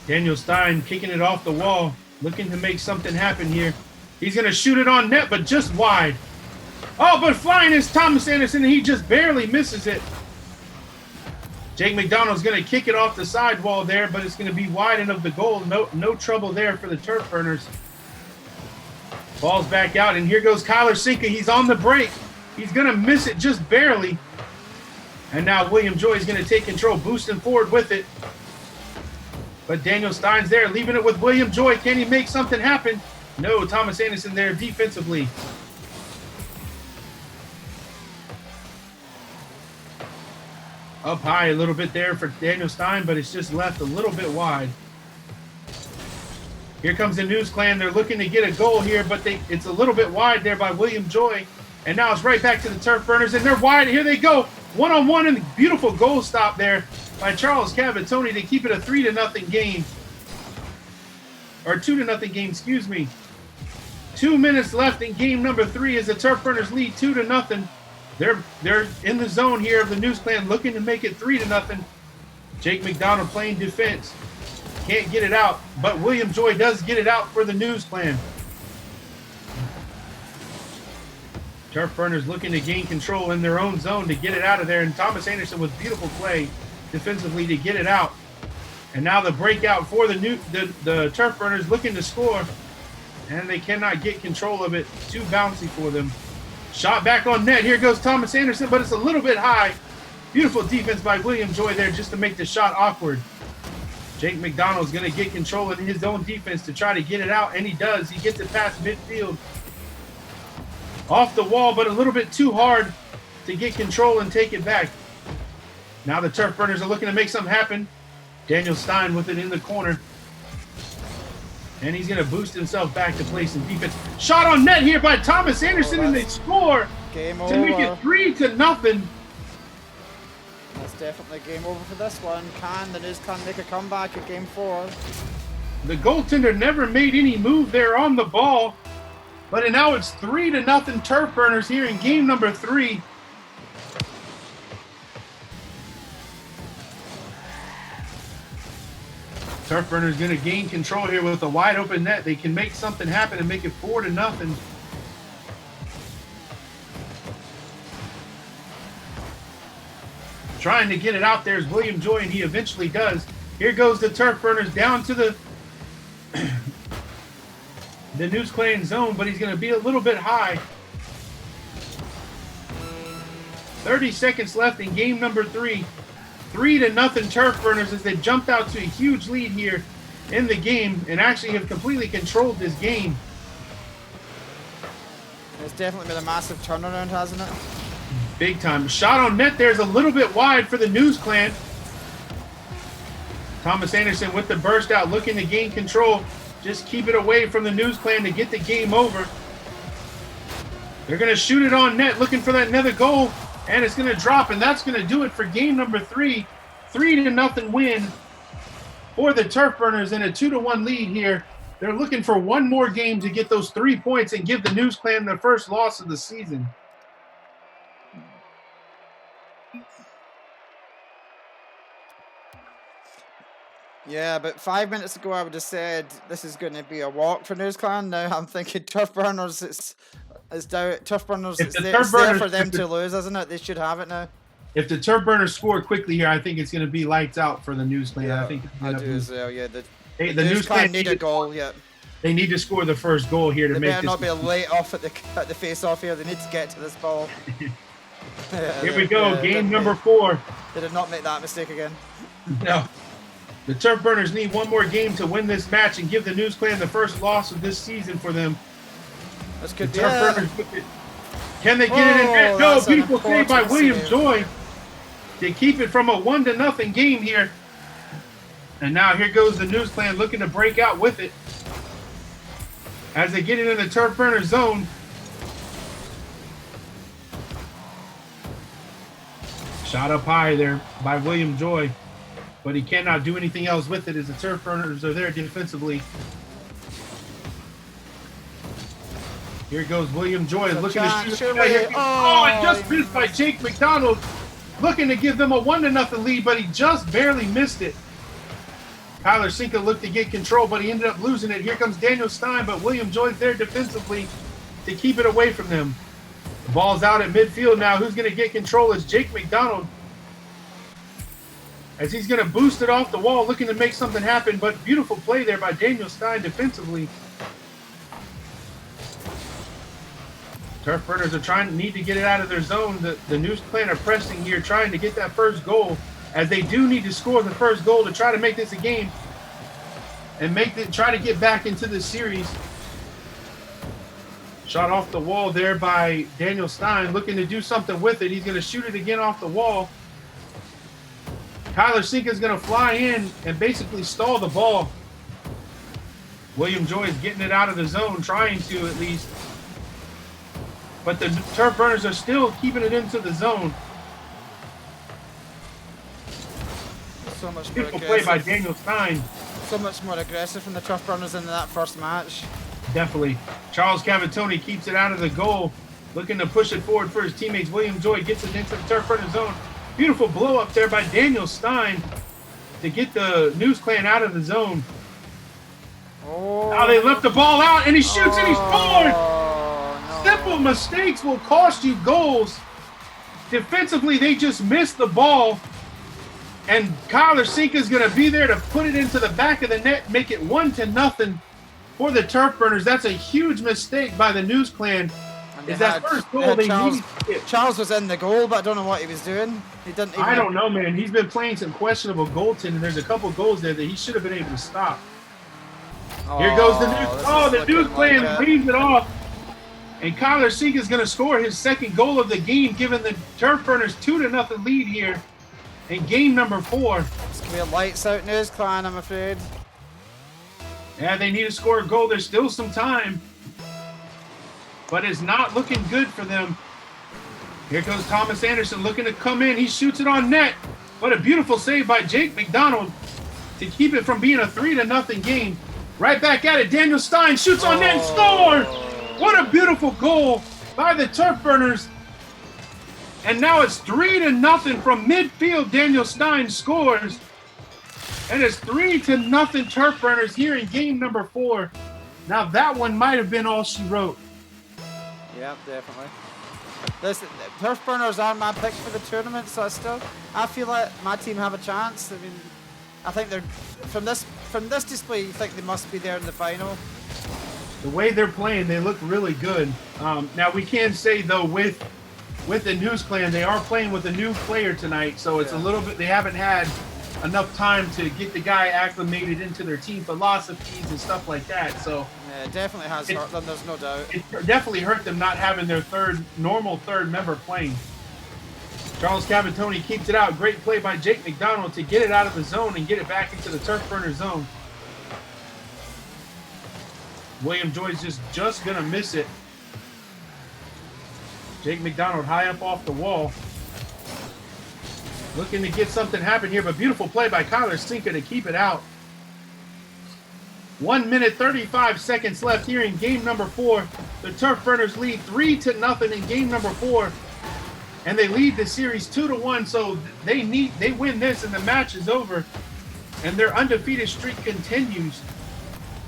Daniel Stein kicking it off the wall, looking to make something happen here. He's going to shoot it on net, but just wide. Oh, but flying is Thomas Anderson, and he just barely misses it. Jake McDonald's going to kick it off the sidewall there, but it's going to be wide enough the goal. No trouble there for the Turf Burners. Ball's back out, and here goes Kyler Sinka. He's on the break. He's going to miss it just barely. And now William Joy is going to take control, boosting forward with it. But Daniel Stein's there, leaving it with William Joy. Can he make something happen? No, Thomas Anderson there defensively. Up high a little bit there for Daniel Stein, but it's just left a little bit wide. Here comes the News Clan. They're looking to get a goal here, but it's a little bit wide there by William Joy. And now it's right back to the Turf Burners, and they're wide. Here they go. One-on-one, and beautiful goal stop there by Charles Cavatoni to keep it a 3-0 game. Or 2-0 game, excuse me. 2 minutes left in game number 3 as the Turf Burners lead 2-0. They're in the zone here of the News Clan, looking to make it 3-0. Jake McDonald playing defense. Can't get it out, but William Joy does get it out for the News Clan. Turf Burners looking to gain control in their own zone to get it out of there, and Thomas Anderson with beautiful play defensively to get it out. And now the breakout for the Turf Burners looking to score, and they cannot get control of it. Too bouncy for them. Shot back on net. Here goes Thomas Anderson, but it's a little bit high. Beautiful defense by William Joy there just to make the shot awkward. Jake McDonald's going to get control of his own defense to try to get it out, and he does. He gets it past midfield. Off the wall, but a little bit too hard to get control and take it back. Now the Turf Burners are looking to make something happen. Daniel Stein with it in the corner. And he's going to boost himself back to play some defense. Shot on net here by Thomas Anderson, and they score to make it 3-0. That's definitely game over for this one. Can the News Clan make a comeback at game 4? The goaltender never made any move there on the ball. But now it's 3-0 Turf Burners here in game number 3. Turf Burners going to gain control here with a wide open net. They can make something happen and make it 4-0. Trying to get it out there is William Joy, and he eventually does. Here goes the Turf Burners down to the News Clan zone, but he's going to be a little bit high. 30 seconds left in game number 3. 3-0 Turf Burners as they jumped out to a huge lead here in the game and actually have completely controlled this game. It's definitely been a massive turnaround, hasn't it? Big time. Shot on net there is a little bit wide for the News Clan. Thomas Anderson with the burst out, looking to gain control. Just keep it away from the News Clan to get the game over. They're going to shoot it on net, looking for that another goal, and it's going to drop, and that's going to do it for game number 3. 3-0 win for the Turf Burners and a 2-1 lead here. They're looking for one more game to get those 3 points and give the News Clan their first loss of the season. Yeah, but 5 minutes ago I would have said this is going to be a walk for News Clan. Now I'm thinking Turf Burners, it's down. Turf Burners, it's there for them to lose, isn't it? They should have it now. If the Turf Burners score quickly here, I think it's going to be lights out for the News Clan. Yeah, I think I do as well. Yeah, the News Clan need a goal. Yeah, they need to score the first goal here to they make better this. Not be late off at the face-off here. They need to get to this ball. Here we go, game number 4. They did not make that mistake again. No. The Turf Burners need one more game to win this match and give the News Clan the first loss of this season for them. That's good. The Turf Burners, can they get it in net? No, beautiful save by William Joy to keep it from a 1-0 game here. And now here goes the News Clan looking to break out with it as they get it in the Turf Burner zone. Shot up high there by William Joy, but he cannot do anything else with it as the Turf Burners are there defensively. Here goes William Joy looking to shoot. And just missed by Jake McDonald, looking to give them a 1-0 lead, but he just barely missed it. Tyler Sinka looked to get control, but he ended up losing it. Here comes Daniel Stein, but William Joy's there defensively to keep it away from them. The ball's out at midfield now. Who's going to get control is Jake McDonald, as he's going to boost it off the wall, looking to make something happen, but beautiful play there by Daniel Stein defensively. Turf Burners are need to get it out of their zone. The News Clan are pressing here, trying to get that first goal, as they do need to score the first goal to try to make this a game and try to get back into the series. Shot off the wall there by Daniel Stein, looking to do something with it. He's going to shoot it again off the wall. Tyler Sinka is going to fly in and basically stall the ball. William Joy is getting it out of the zone, trying to at least. But the Turf Burners are still keeping it into the zone. So much beautiful play by Daniel Stein. So much more aggressive from the Turf Burners in that first match. Definitely. Charles Cavatoni keeps it out of the goal, looking to push it forward for his teammates. William Joy gets it into the Turf Burner zone. Beautiful blow up there by Daniel Stein to get the News Clan out of the zone. Oh. Now they left the ball out, and he shoots and he scored. No. Simple mistakes will cost you goals. Defensively, they just missed the ball. And Kyler Sinka is going to be there to put it into the back of the net, make it 1-0 for the Turf Burners. That's a huge mistake by the News Clan. And is that first goal they need. Charles was in the goal, but I don't know what he was doing. He didn't. I don't know, man. He's been playing some questionable goaltending. There's a couple goals there that he should have been able to stop. Here goes the news. Oh, the news clan leaves it off. And Kyler Sink is going to score his second goal of the game, giving the Turf Burners 2-0 lead here in game number 4. It's going to be a lights out news clan, I'm afraid. Yeah, they need to score a goal. There's still some time. But it's not looking good for them. Here goes Thomas Anderson looking to come in. He shoots it on net. What a beautiful save by Jake McDonald to keep it from being a 3-0 game. Right back at it. Daniel Stein shoots on net and scores. What a beautiful goal by the Turf Burners. And now it's 3-0 from midfield. Daniel Stein scores. And it's 3-0 Turf Burners here in game number 4. Now that one might have been all she wrote. Yeah, definitely. Listen, Turf Burners are my pick for the tournament, so I feel like my team have a chance. I mean, I think they're from this display. You think they must be there in the final. The way they're playing, they look really good. Now we can say though, with the News Clan, they are playing with a new player tonight, so it's a little bit. They haven't had enough time to get the guy acclimated into their team philosophies and stuff like that. So yeah, it definitely has hurt them. There's no doubt. It definitely hurt them not having their normal third member playing. Charles Cavatoni keeps it out. Great play by Jake McDonald to get it out of the zone and get it back into the Turf Burner zone. William Joy's just gonna miss it. Jake McDonald high up off the wall. Looking to get something happen here, but beautiful play by Kyler Sinka to keep it out. 1 minute 35 seconds left here in game number 4. The Turf Burners lead 3-0 in game number 4. And they lead the series 2-1, so they win this and the match is over. And their undefeated streak continues.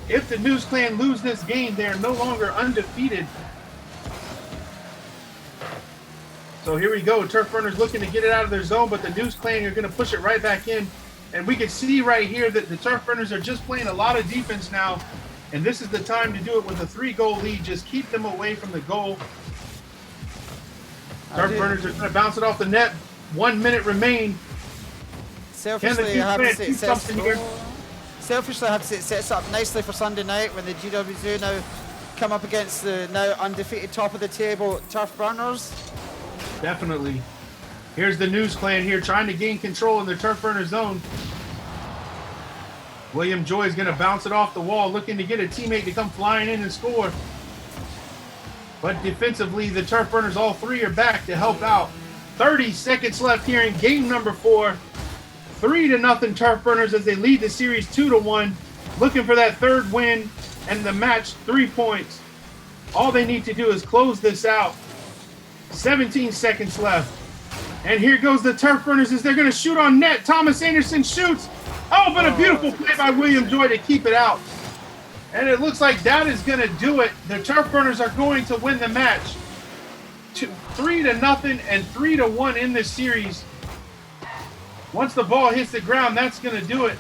If the News Clan lose this game, they are no longer undefeated. So here we go. Turf Burners looking to get it out of their zone, but the News Clan are going to push it right back in. And we can see right here that the Turf Burners are just playing a lot of defense now. And this is the time to do it with a 3-goal lead. Just keep them away from the goal. Turf Burners are going to bounce it off the net. 1 minute remain. Selfishly, I have to say it sets up nicely for Sunday night when the GWZ now come up against the now undefeated top of the table Turf Burners. Definitely. Here's the News Clan here trying to gain control in the Turf Burner zone. William Joy is going to bounce it off the wall, looking to get a teammate to come flying in and score. But defensively, the Turf Burners, all three, are back to help out. 30 seconds left here in game number 4. 3-0 Turf Burners as they lead the series 2-1. Looking for that third win and the match 3 points. All they need to do is close this out. 17 seconds left. And here goes the Turf Burners as they're going to shoot on net. Thomas Anderson shoots. Oh, but a beautiful play by William Joy to keep it out. And it looks like that is going to do it. The Turf Burners are going to win the match. 3-0 and 3-1 in this series. Once the ball hits the ground, that's going to do it.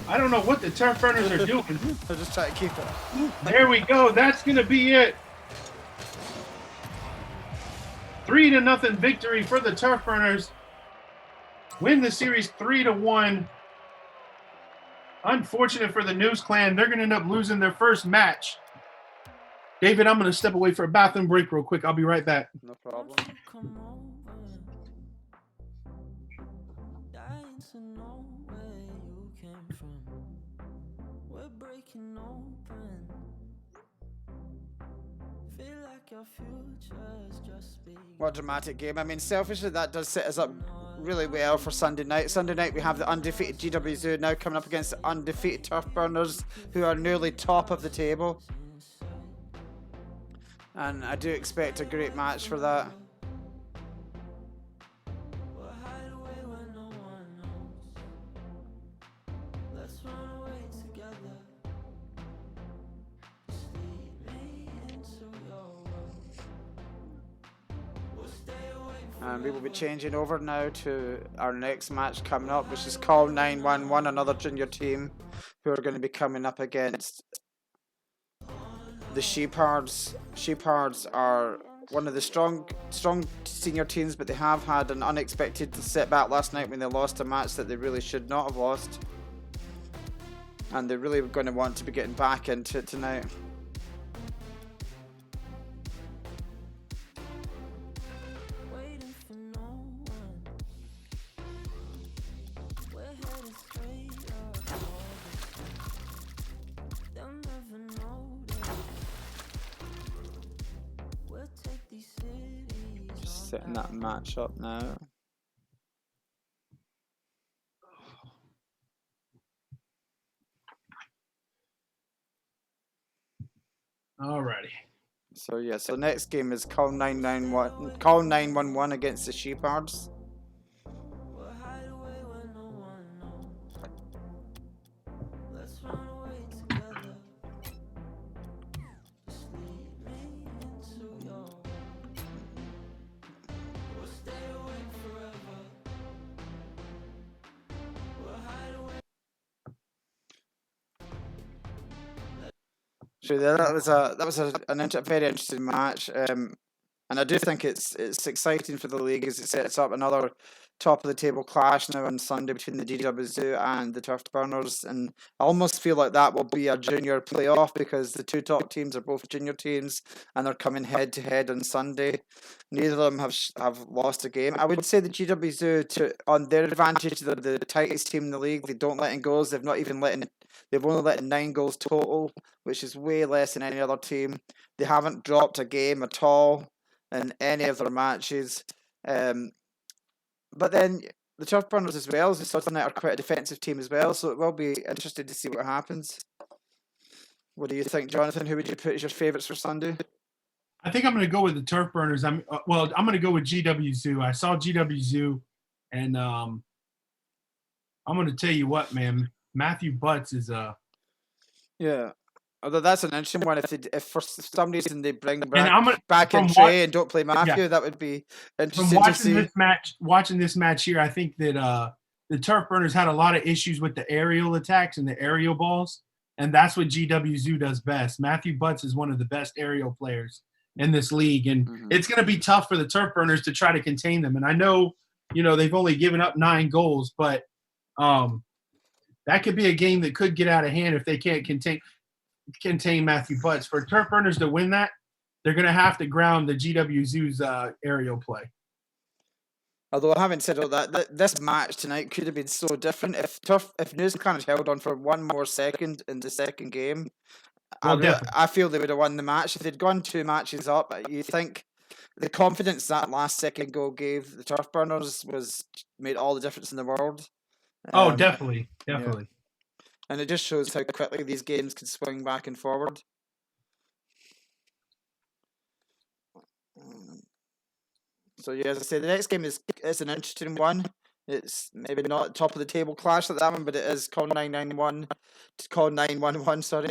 I don't know what the Turf Burners are doing. They're just trying to keep it. There we go. That's going to be it. 3-0 victory for the Turf Burners. Win the series 3-1. Unfortunate for the News Clan. They're going to end up losing their first match. David, I'm going to step away for a bathroom break real quick. I'll be right back. No problem. What a dramatic game. I mean, selfishly, that does set us up really well for Sunday night. Sunday night, we have the undefeated GWZ now coming up against the undefeated Turf Burners, who are nearly top of the table. And I do expect a great match for that. And we will be changing over now to our next match coming up, which is Call 911, another junior team who are going to be coming up against the Sheepards. Sheepards are one of the strong senior teams, but they have had an unexpected setback last night when they lost a match that they really should not have lost. And they're really going to want to be getting back into it tonight. Just setting that match up now. Alrighty. So yeah, so next game is Call 911 against the Sheepards. So that was a very interesting match, and I do think it's exciting for the league as it sets up another top of the table clash now on Sunday between the GWZoo and the Turf Burners, and I almost feel like that will be a junior playoff because the two top teams are both junior teams and they're coming head to head on Sunday. Neither of them have lost a game. I would say the GWZoo, on their advantage, they're the tightest team in the league. They don't let in goals. They've only let in 9 goals total, which is way less than any other team. They haven't dropped a game at all in any of their matches. But then the Turf Burners as well, as we saw tonight, are quite a defensive team as well, so it will be interesting to see what happens. What do you think, Jonathan? Who would you put as your favourites for Sunday? I think I'm going to go with the Turf Burners. I'm going to go with GWZoo. I saw GWZoo, and I'm going to tell you what, man. Matthew Butts is yeah. Although that's an interesting one. If for some reason they bring back in Trey and don't play Matthew, that would be interesting to see. Watching this match here, I think that the Turf Burners had a lot of issues with the aerial attacks and the aerial balls, and that's what GWZoo does best. Matthew Butts is one of the best aerial players in this league, and it's going to be tough for the Turf Burners to try to contain them. And I know, they've only given up 9 goals, but that could be a game that could get out of hand if they can't contain Matthew Butts. For Turf Burners to win that, they're going to have to ground the GWZoo's aerial play. Although I haven't said all that, this match tonight could have been so different if News Clan had held on for one more second in the second game. I feel they would have won the match if they'd gone 2 matches up. You think the confidence that last second goal gave the Turf Burners made all the difference in the world. Definitely. Yeah. And it just shows how quickly these games can swing back and forward. So yeah, as I say, the next game is an interesting one. It's maybe not top of the table clash like that one, but it is Call 911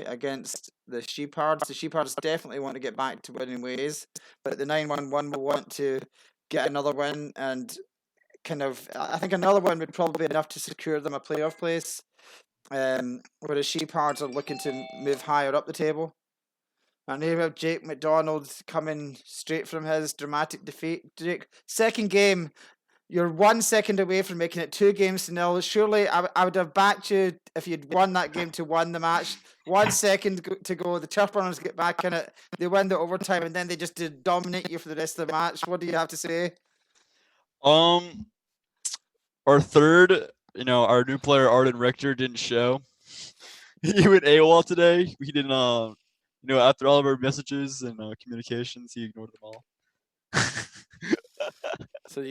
against the Sheepards. The Sheepards definitely want to get back to winning ways, but the 911 will want to get another win, and I think another one would probably be enough to secure them a playoff place. Whereas Sheepards are looking to move higher up the table. And here we have Jake McDonald coming straight from his dramatic defeat. Jake, second game, you're 1 second away from making it 2-0. Surely I would have backed you if you'd won that game to win the match. 1 second to go. The Turf Burners get back in it. They win the overtime, and then they just dominate you for the rest of the match. What do you have to say? Our third, our new player Arden Richter didn't show. He went AWOL today. He didn't, after all of our messages and communications, he ignored them all. So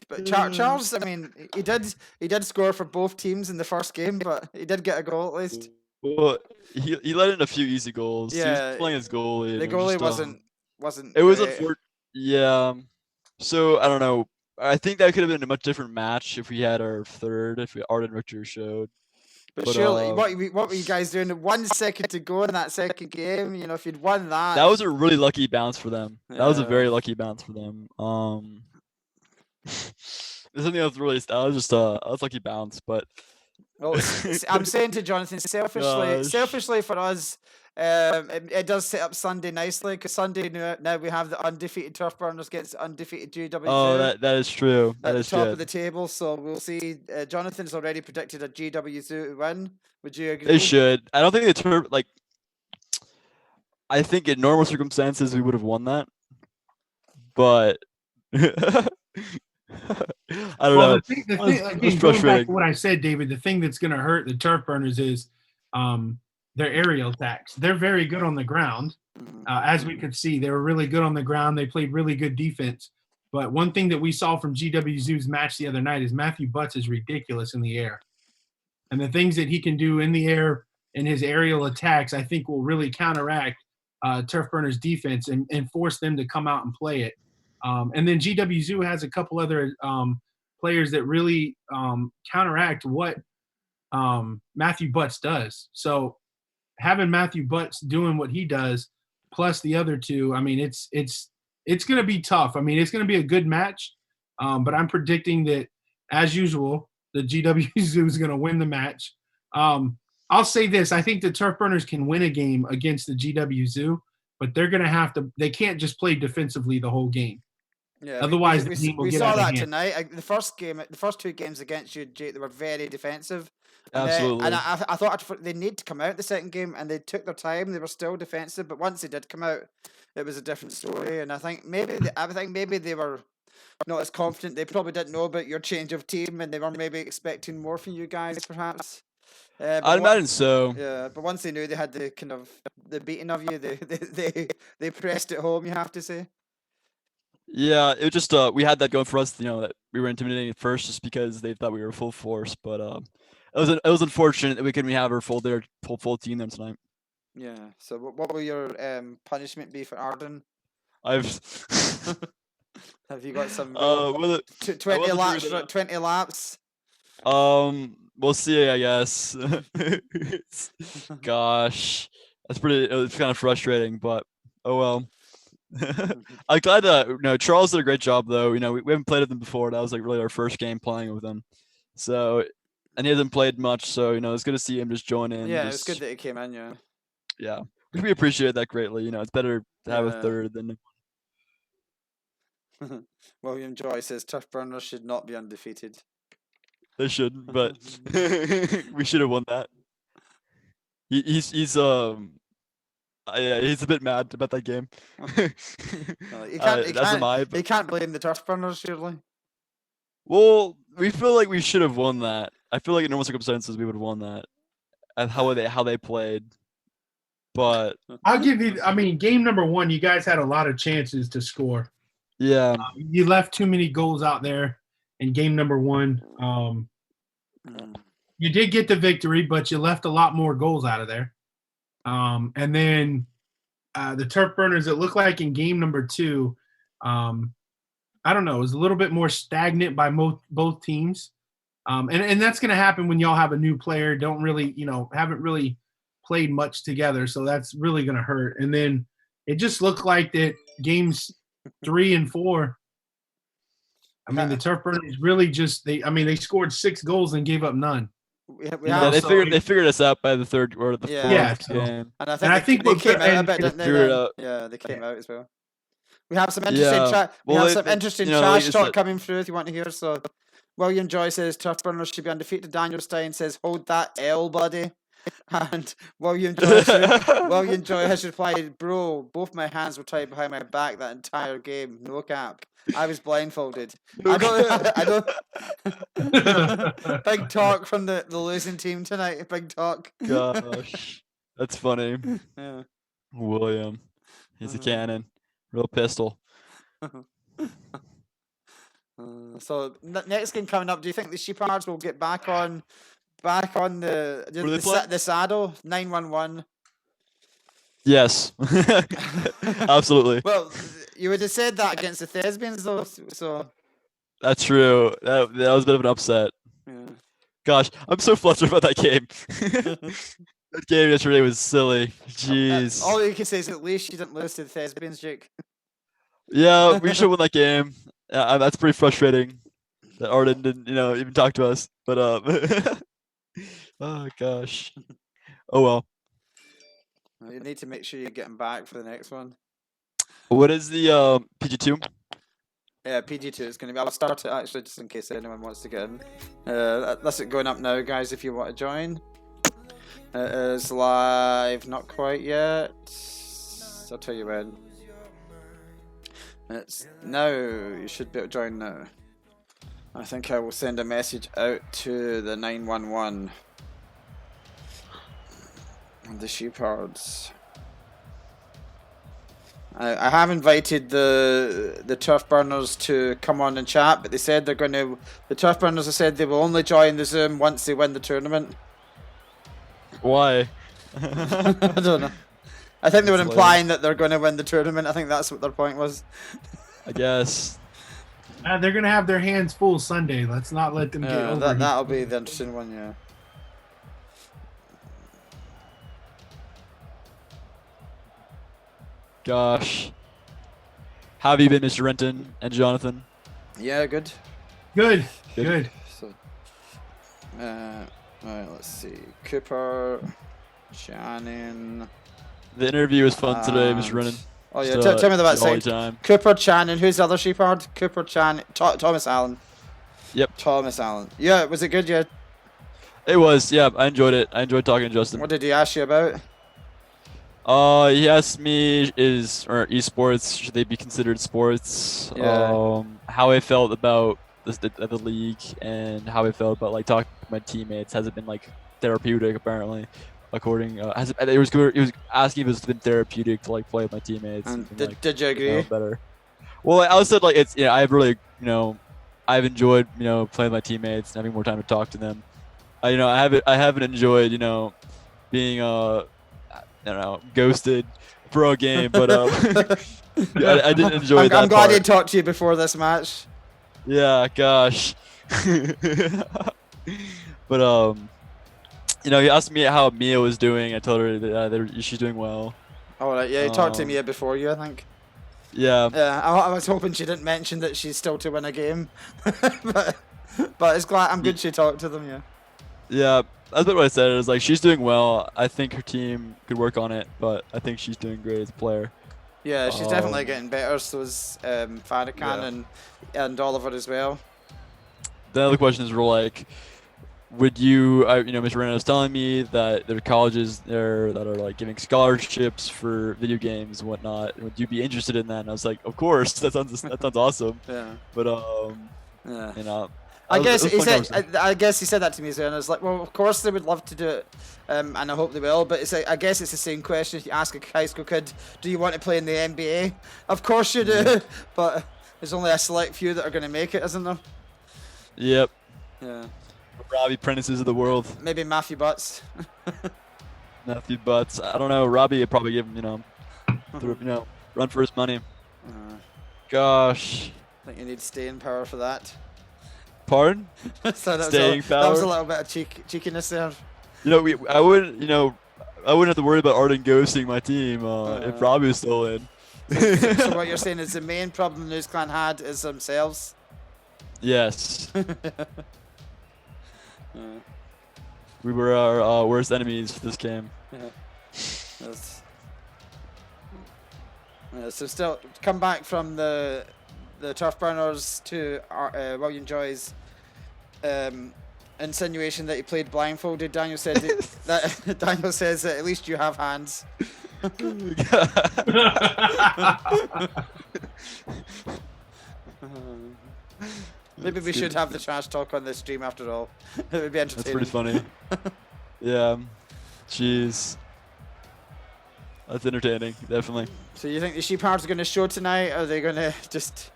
but Charles, I mean, he did score for both teams in the first game, but he did get a goal at least. Well, he let in a few easy goals. Yeah, he was playing his goalie. The goalie wasn't. It was yeah. So I don't know. I think that could have been a much different match if we had our third, if Arden Richter showed. But surely, what were you guys doing? 1 second to go in that second game. If you'd won that. That was a really lucky bounce for them. Yeah. That was a very lucky bounce for them. There's something else really. That was just a lucky bounce, but Well, I'm saying to Jonathan, selfishly for us, it does set up Sunday nicely because Sunday now we have the undefeated Turf Burners against undefeated GW2. Oh, that is true. At the top of the table, so we'll see. Jonathan's already predicted a GW2 to win. Would you agree? They should. I don't think the Turf I think in normal circumstances we would have won that, but I don't know. Again, going back to what I said, David, the thing that's going to hurt the Turf Burners is their aerial attacks. They're very good on the ground. As we could see, they were really good on the ground. They played really good defense. But one thing that we saw from GWZ's match the other night is Matthew Butts is ridiculous in the air. And the things that he can do in the air and his aerial attacks, I think will really counteract Turf Burners' defense and force them to come out and play it. And then GWZ has a couple other players that really counteract what Matthew Butts does. So having Matthew Butts doing what he does, plus the other two, I mean, it's going to be tough. I mean, it's going to be a good match, but I'm predicting that, as usual, the GWZ is going to win the match. I'll say this. I think the Turf Burners can win a game against the GWZ, but they're going to have to – they can't just play defensively the whole game. Yeah, otherwise the team will get out of hand. We saw that tonight. The first two games against you, Jake, they were very defensive. Absolutely. And I thought they need to come out the second game, and they took their time. They were still defensive, but once they did come out, it was a different story. And I think maybe they were not as confident. They probably didn't know about your change of team, and they were maybe expecting more from you guys, perhaps. I'd imagine so. Yeah, but once they knew they had the kind of the beating of you, they pressed it home. You have to say. Yeah, it was just we had that going for us. That we were intimidating at first just because they thought we were full force, but it was unfortunate that we couldn't have our full team there tonight. Yeah. So what will your punishment be for Arden? Have you got some 20 laps? 20 laps. We'll see. I guess. Gosh, it's kind of frustrating, but oh well. I'm glad that Charles did a great job though. We haven't played with them before. That was like really our first game playing with them. So, and he hasn't played much. So it's good to see him just join in. Yeah, it's good that he came in. Yeah, we appreciate that greatly. It's better to have a third than. William Joy says Turf Burners should not be undefeated. They shouldn't, but we should have won that. He's a bit mad about that game. He can't blame the Turf Burners, surely. Well, we feel like we should have won that. I feel like in normal circumstances we would have won that. And how they played. But I'll give you. I mean, game number 1, you guys had a lot of chances to score. Yeah, you left too many goals out there in game number 1. You did get the victory, but you left a lot more goals out of there. And then the Turf Burners, it looked like in game number 2, I don't know, it was a little bit more stagnant by both teams. And that's going to happen when y'all have a new player, don't really, haven't really played much together. So that's really going to hurt. And then it just looked like that games 3 and 4, I mean, the Turf Burners really they scored 6 goals and gave up none. They figured us out by the third or the fourth game. And I think they came out a bit, didn't they? Yeah, they came out as well. We have some interesting interesting trash talk coming through if you want to hear. So William Joy says Turf Burners should be undefeated. Daniel Stein says, hold that L, buddy. And William Joy has replied, bro, both my hands were tied behind my back that entire game. No cap. I was blindfolded. I don't. Big talk from the losing team tonight. Big talk. Gosh, that's funny. Yeah. William, he's a cannon, real pistol. So next game coming up, do you think the Sheepards will get back on the saddle 911? Yes, absolutely. Well, you would have said that against the Thespians, though. So that's true. That was a bit of an upset. Yeah. Gosh, I'm so flustered about that game. That game yesterday was silly. Jeez. All you can say is at least you didn't lose to the Thespians, Jake. Yeah, we should have won that game. That's pretty frustrating that Arden didn't, even talk to us. But Oh gosh. Oh well. You need to make sure you get him back for the next one. What is the PG2? Yeah, PG2 is going to be. I'll start it actually just in case anyone wants to get in. That's it going up now, guys. If you want to join, it is live. Not quite yet. I'll tell you when. It's now. You should be able to join now. I think I will send a message out to the 911 and the sheepards. I have invited the turf burners to come on and chat, but they said they're going to. The turf burners have said they will only join the Zoom once they win the tournament. Why? I don't know. I think they were implying that they're going to win the tournament. I think that's what their point was. I guess. They're gonna have their hands full Sunday. Let's not let them get over. That'll be the interesting one, yeah. Gosh. How have you been, Mr. Renton and Jonathan? Yeah, good. Good. So, right, let's see. Cooper, Shannon. The interview was fun today, Mr. Renton. Oh yeah, tell me about time. Cooper, Shannon. Who's the other sheepard? Cooper, Shannon, Thomas Allen. Yep. Thomas Allen. Yeah, was it good? Yeah. It was. Yeah, I enjoyed it. I enjoyed talking to Justin. What did he ask you about? He asked me eSports, should they be considered sports? Yeah. How I felt about the league and how I felt about like talking to my teammates. Has it been like therapeutic? Apparently, according he was asking if it's been therapeutic to like play with my teammates. And like, did you agree? Better. Well, I also said like it's I've really I've enjoyed playing with my teammates and having more time to talk to them. I haven't enjoyed being I don't know, ghosted for a game, but I didn't enjoy that. I'm glad part. he talked to you before this match. Yeah, gosh. But he asked me how Mia was doing. I told her that she's doing well. Oh, right, yeah, he talked to Mia before you, I think. Yeah. Yeah, I was hoping she didn't mention that she's still to win a game, but I'm good she talked to them. Yeah. Yeah. That's what I said. It was like she's doing well. I think her team could work on it, but I think she's doing great as a player. Yeah, she's definitely getting better. So is Farrakhan and Oliver as well. The other questions were like, would you, Mr. Renner was telling me that there are colleges there that are like giving scholarships for video games and whatnot. Would you be interested in that? And I was like, of course. That sounds awesome. Yeah. But yeah. I guess he said that to me as well, and I was like, well, of course they would love to do it, and I hope they will. But I guess it's the same question if you ask a high school kid, do you want to play in the NBA? Of course you do, but there's only a select few that are going to make it, isn't there? Yep. Yeah. Robbie Prentices of the world. Maybe Matthew Butts. Matthew Butts. I don't know. Robbie would probably give him, run for his money. Gosh. I think you need staying power for that. Pardon? Staying power. That was a little bit of cheekiness there. I wouldn't have to worry about Arden ghosting my team if Robbie was still in. So what you're saying is the main problem the News Clan had is themselves? Yes. We were our worst enemies for this game. So still, come back from the turf burners to William Joy's insinuation that he played blindfolded. Daniel said Daniel says that at least you have hands. Maybe we should have the trash talk on the stream after all. It would be entertaining. That's pretty funny. Yeah. Jeez. That's entertaining, definitely. So you think the sheephards are going to show tonight? Or are they going to just...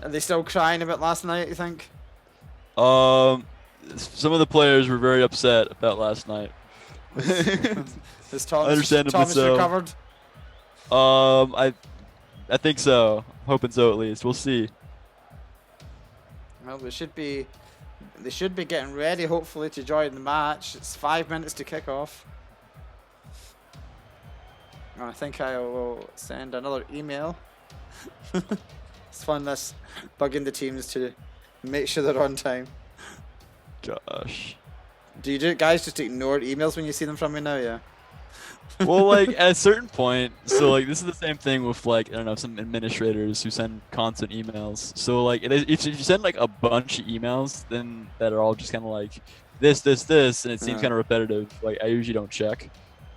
Are they still crying about last night, you think? Some of the players were very upset about last night. Is Thomas recovered? I think so. I'm hoping so at least. We'll see. Well, they should be getting ready, hopefully, to join the match. It's 5 minutes to kick off. I think I will send another email. It's fun, this bugging the teams to make sure they're on time. Gosh. Do you guys just ignore emails when you see them from me now? Yeah. Well, like at a certain point, so like this is the same thing with like I don't know some administrators who send constant emails. So like if you send like a bunch of emails, then that are all just kind of like this, and it seems kind of repetitive. Like I usually don't check.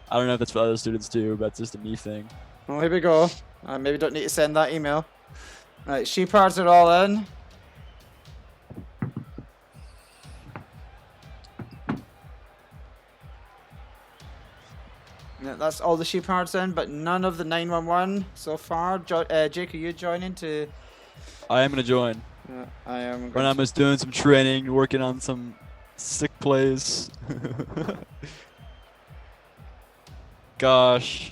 I don't know if that's what other students do, but it's just a me thing. Well, here we go. I maybe don't need to send that email. Right, sheepards are all in. Yeah, that's all the sheepards in, but none of the 911 so far. Jake, are you joining to? I am gonna join. I am. When I'm just doing some training, working on some sick plays. Gosh.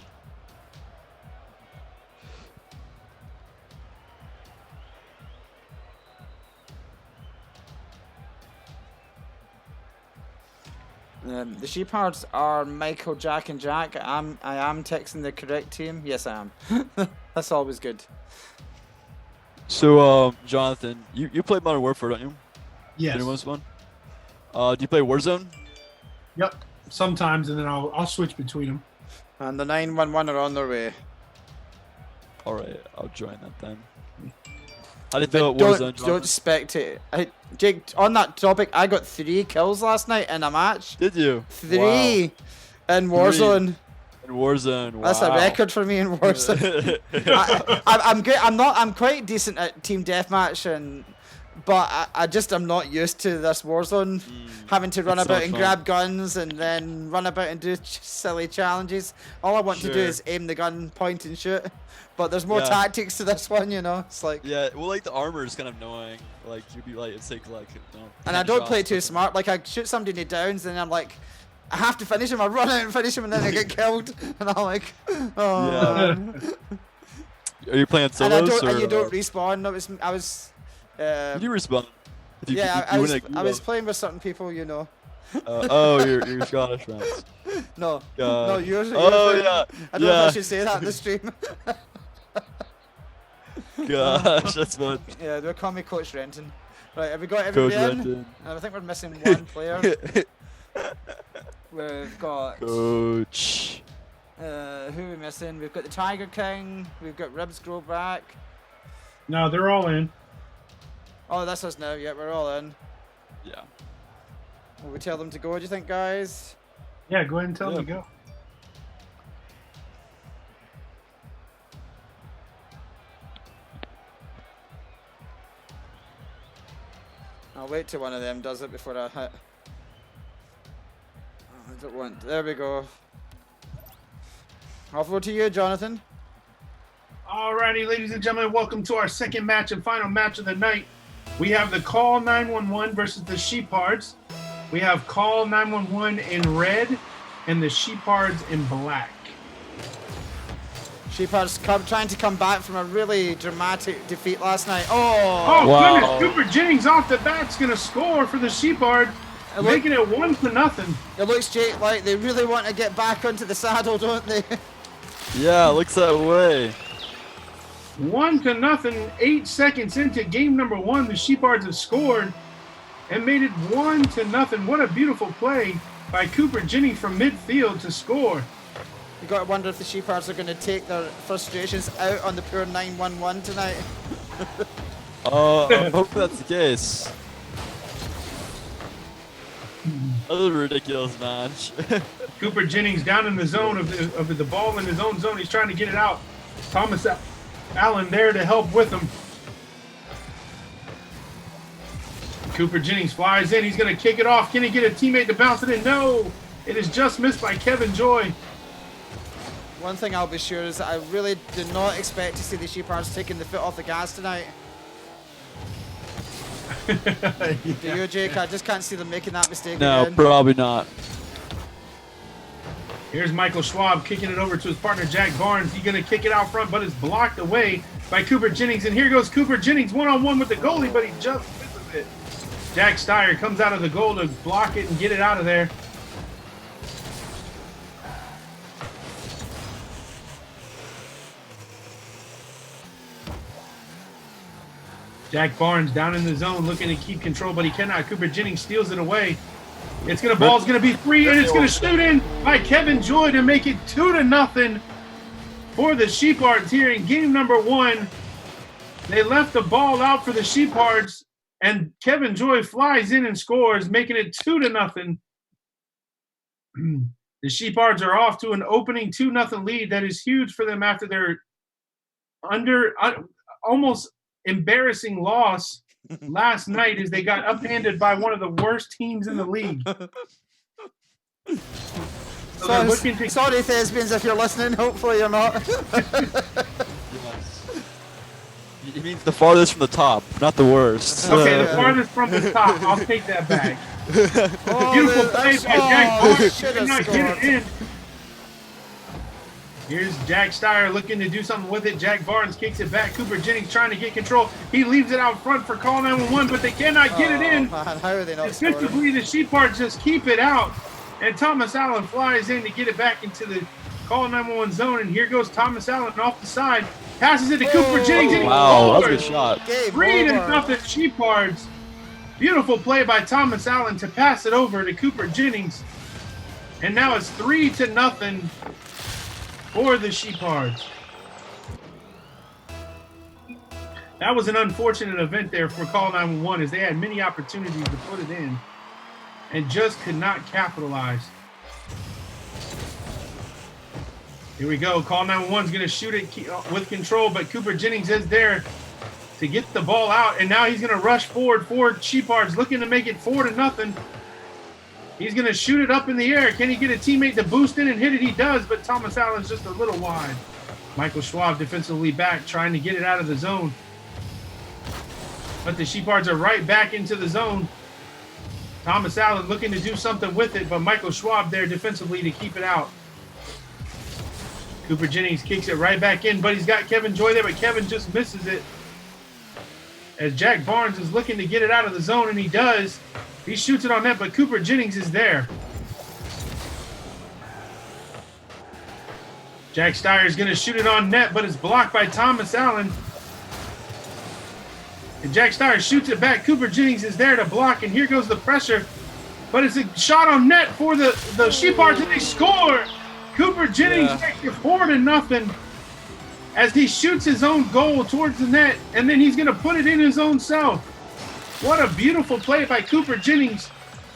The sheepards are Michael, Jack, and Jack. I am texting the correct team. Yes, I am. That's always good. So, Jonathan, you play Modern Warfare, don't you? Yes. Anyone's one? Do you play Warzone? Yep. Sometimes, and then I'll switch between them. And the 911 are on their way. All right, I'll join that then. How do you feel about Warzone? Don't spectate. Jake, on that topic, I got 3 kills last night in a match. Did you? 3 Wow. in Warzone. In Warzone, wow. That's a record for me in Warzone. I'm good. I'm quite decent at team deathmatch, but I'm not used to this Warzone, having to run about and grab guns and then run about and do silly challenges. All I want to do is aim the gun, point and shoot. But there's more tactics to this one, you know. It's like well, like the armor is kind of annoying. Like you'd be like, it's like and I don't play too smart. Like I shoot somebody in the downs, and I'm like, I have to finish him. I run out and finish him, and then I get killed. And I'm like, oh. Yeah. Are you playing solos and you don't respawn. I was. You respawn. I was playing with certain people, you know. You're Scottish, man. No, God. no, yours. Yeah. I don't know if I should say that in the stream. Gosh, that's fun. Yeah, they'll call me Coach Renton. Right, have we got everybody in? I think we're missing one player. We've got Coach. who are we missing? We've got the Tiger King. We've got Ribs Grow Back. No, they're all in. Oh, that's us now. Yeah, we're all in. Yeah. Will we tell them to go? Do you think, guys? Yeah, go ahead and tell them to go. I'll wait till one of them does it before I hit. Oh, I don't want. There we go. Over to you, Jonathan. Alrighty, ladies and gentlemen, welcome to our second match and final match of the night. We have the Call 911 versus the Sheepards. We have Call 911 in red and the Sheepards in black. Sheepards trying to come back from a really dramatic defeat last night. Oh, wow. Goodness, Cooper Jennings off the bat's going to score for the Sheepards, making it 1-0. It looks, Jake, like they really want to get back onto the saddle, don't they? Yeah, it looks that way. 1-0, 8 seconds into game number 1, the Sheepards have scored and made it 1-0. What a beautiful play by Cooper Jennings from midfield to score. You got to wonder if the Sheepards are going to take their frustrations out on the pure 911 tonight. I hope that's the case. That was a ridiculous match. Cooper Jennings down in the zone of the ball in his own zone. He's trying to get it out. Thomas Allen there to help with him. Cooper Jennings flies in. He's going to kick it off. Can he get a teammate to bounce it in? No. It is just missed by Kevin Joy. One thing I'll be sure is that I really do not expect to see the Sheepards taking the foot off the gas tonight. Do you, Jake? I just can't see them making that mistake again. Probably not. Here's Michael Schwab kicking it over to his partner, Jack Barnes. He's going to kick it out front, but it's blocked away by Cooper Jennings. And here goes Cooper Jennings one-on-one with the goalie, but he just misses it. Jack Steyer comes out of the goal to block it and get it out of there. Jack Barnes down in the zone looking to keep control, but he cannot. Cooper Jennings steals it away. Ball's gonna be free, and it's gonna shoot in by Kevin Joy to make it 2-0 for the Sheepards here in game number 1. They left the ball out for the Sheepards, and Kevin Joy flies in and scores, making it 2-0. The Sheepards are off to an opening 2-0 lead. That is huge for them after their almost embarrassing loss last night as they got uphanded by one of the worst teams in the league. Sorry, Thespians, if you're listening. Hopefully you're not. It means the farthest from the top, not the worst. Okay, the farthest from the top. I'll take that back. Beautiful play by Jack Barnes. Did not get it in. Here's Jack Steyer looking to do something with it. Jack Barnes kicks it back. Cooper Jennings trying to get control. He leaves it out front for call 911, but they cannot get it in. Man, how are they not Defensively, the Sheepards just keep it out. And Thomas Allen flies in to get it back into the call 911 zone. And here goes Thomas Allen off the side. Passes it to Cooper Jennings. And wow, that was a good shot. 3-0 Sheepards. Beautiful play by Thomas Allen to pass it over to Cooper Jennings. And now it's 3-0 for the Sheepards. That was an unfortunate event there for call 911 as they had many opportunities to put it in and just could not capitalize. Here we go. Call 911 is going to shoot it with control, but Cooper Jennings is there to get the ball out, and now he's going to rush forward for Sheepards, looking to make it 4-0. He's going to shoot it up in the air. Can he get a teammate to boost in and hit it? He does, but Thomas Allen's just a little wide. Michael Schwab defensively back, trying to get it out of the zone. But the Sheepards are right back into the zone. Thomas Allen looking to do something with it, but Michael Schwab there defensively to keep it out. Cooper Jennings kicks it right back in, but he's got Kevin Joy there, but Kevin just misses it. As Jack Barnes is looking to get it out of the zone, and he does. He shoots it on net, but Cooper Jennings is there. Jack Steyer is going to shoot it on net, but it's blocked by Thomas Allen. And Jack Steyer shoots it back. Cooper Jennings is there to block, and here goes the pressure. But it's a shot on net for the Sheepards, and they score. Cooper Jennings makes it 4-0 as he shoots his own goal towards the net, and then he's going to put it in his own self. What a beautiful play by Cooper Jennings,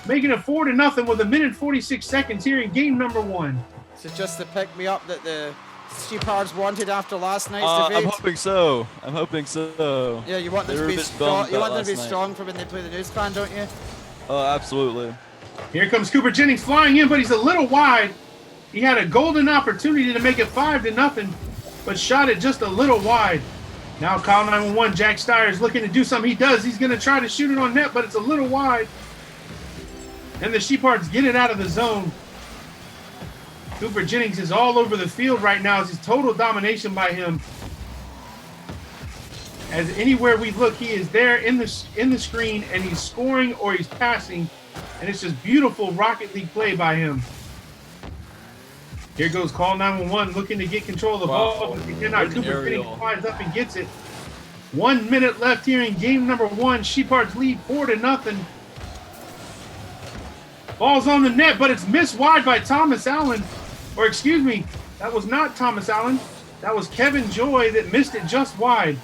making it 4-0 with 1:46 seconds here in game number 1. Is it just the pick-me-up that the Sheepards wanted after last night's debate? I'm hoping so. Yeah, you want them to be strong. You want them to be strong for when they play the News Clan, don't you? Oh, absolutely. Here comes Cooper Jennings flying in, but he's a little wide. He had a golden opportunity to make it 5-0, but shot it just a little wide. Now call 911. Jack Steyer is looking to do something. He does. He's going to try to shoot it on net, but it's a little wide. And the Sheepards get it out of the zone. Cooper Jennings is all over the field right now. It's total domination by him. As anywhere we look, he is there in the screen, and he's scoring or he's passing, and it's just beautiful Rocket League play by him. Here goes call 911, looking to get control of the ball, but he cannot. Cooper Jennings flies up and gets it. 1 minute left here in game number 1. Sheepards lead 4-0. Ball's on the net, but it's missed wide by Thomas Allen. Or excuse me, that was not Thomas Allen. That was Kevin Joy that missed it just wide.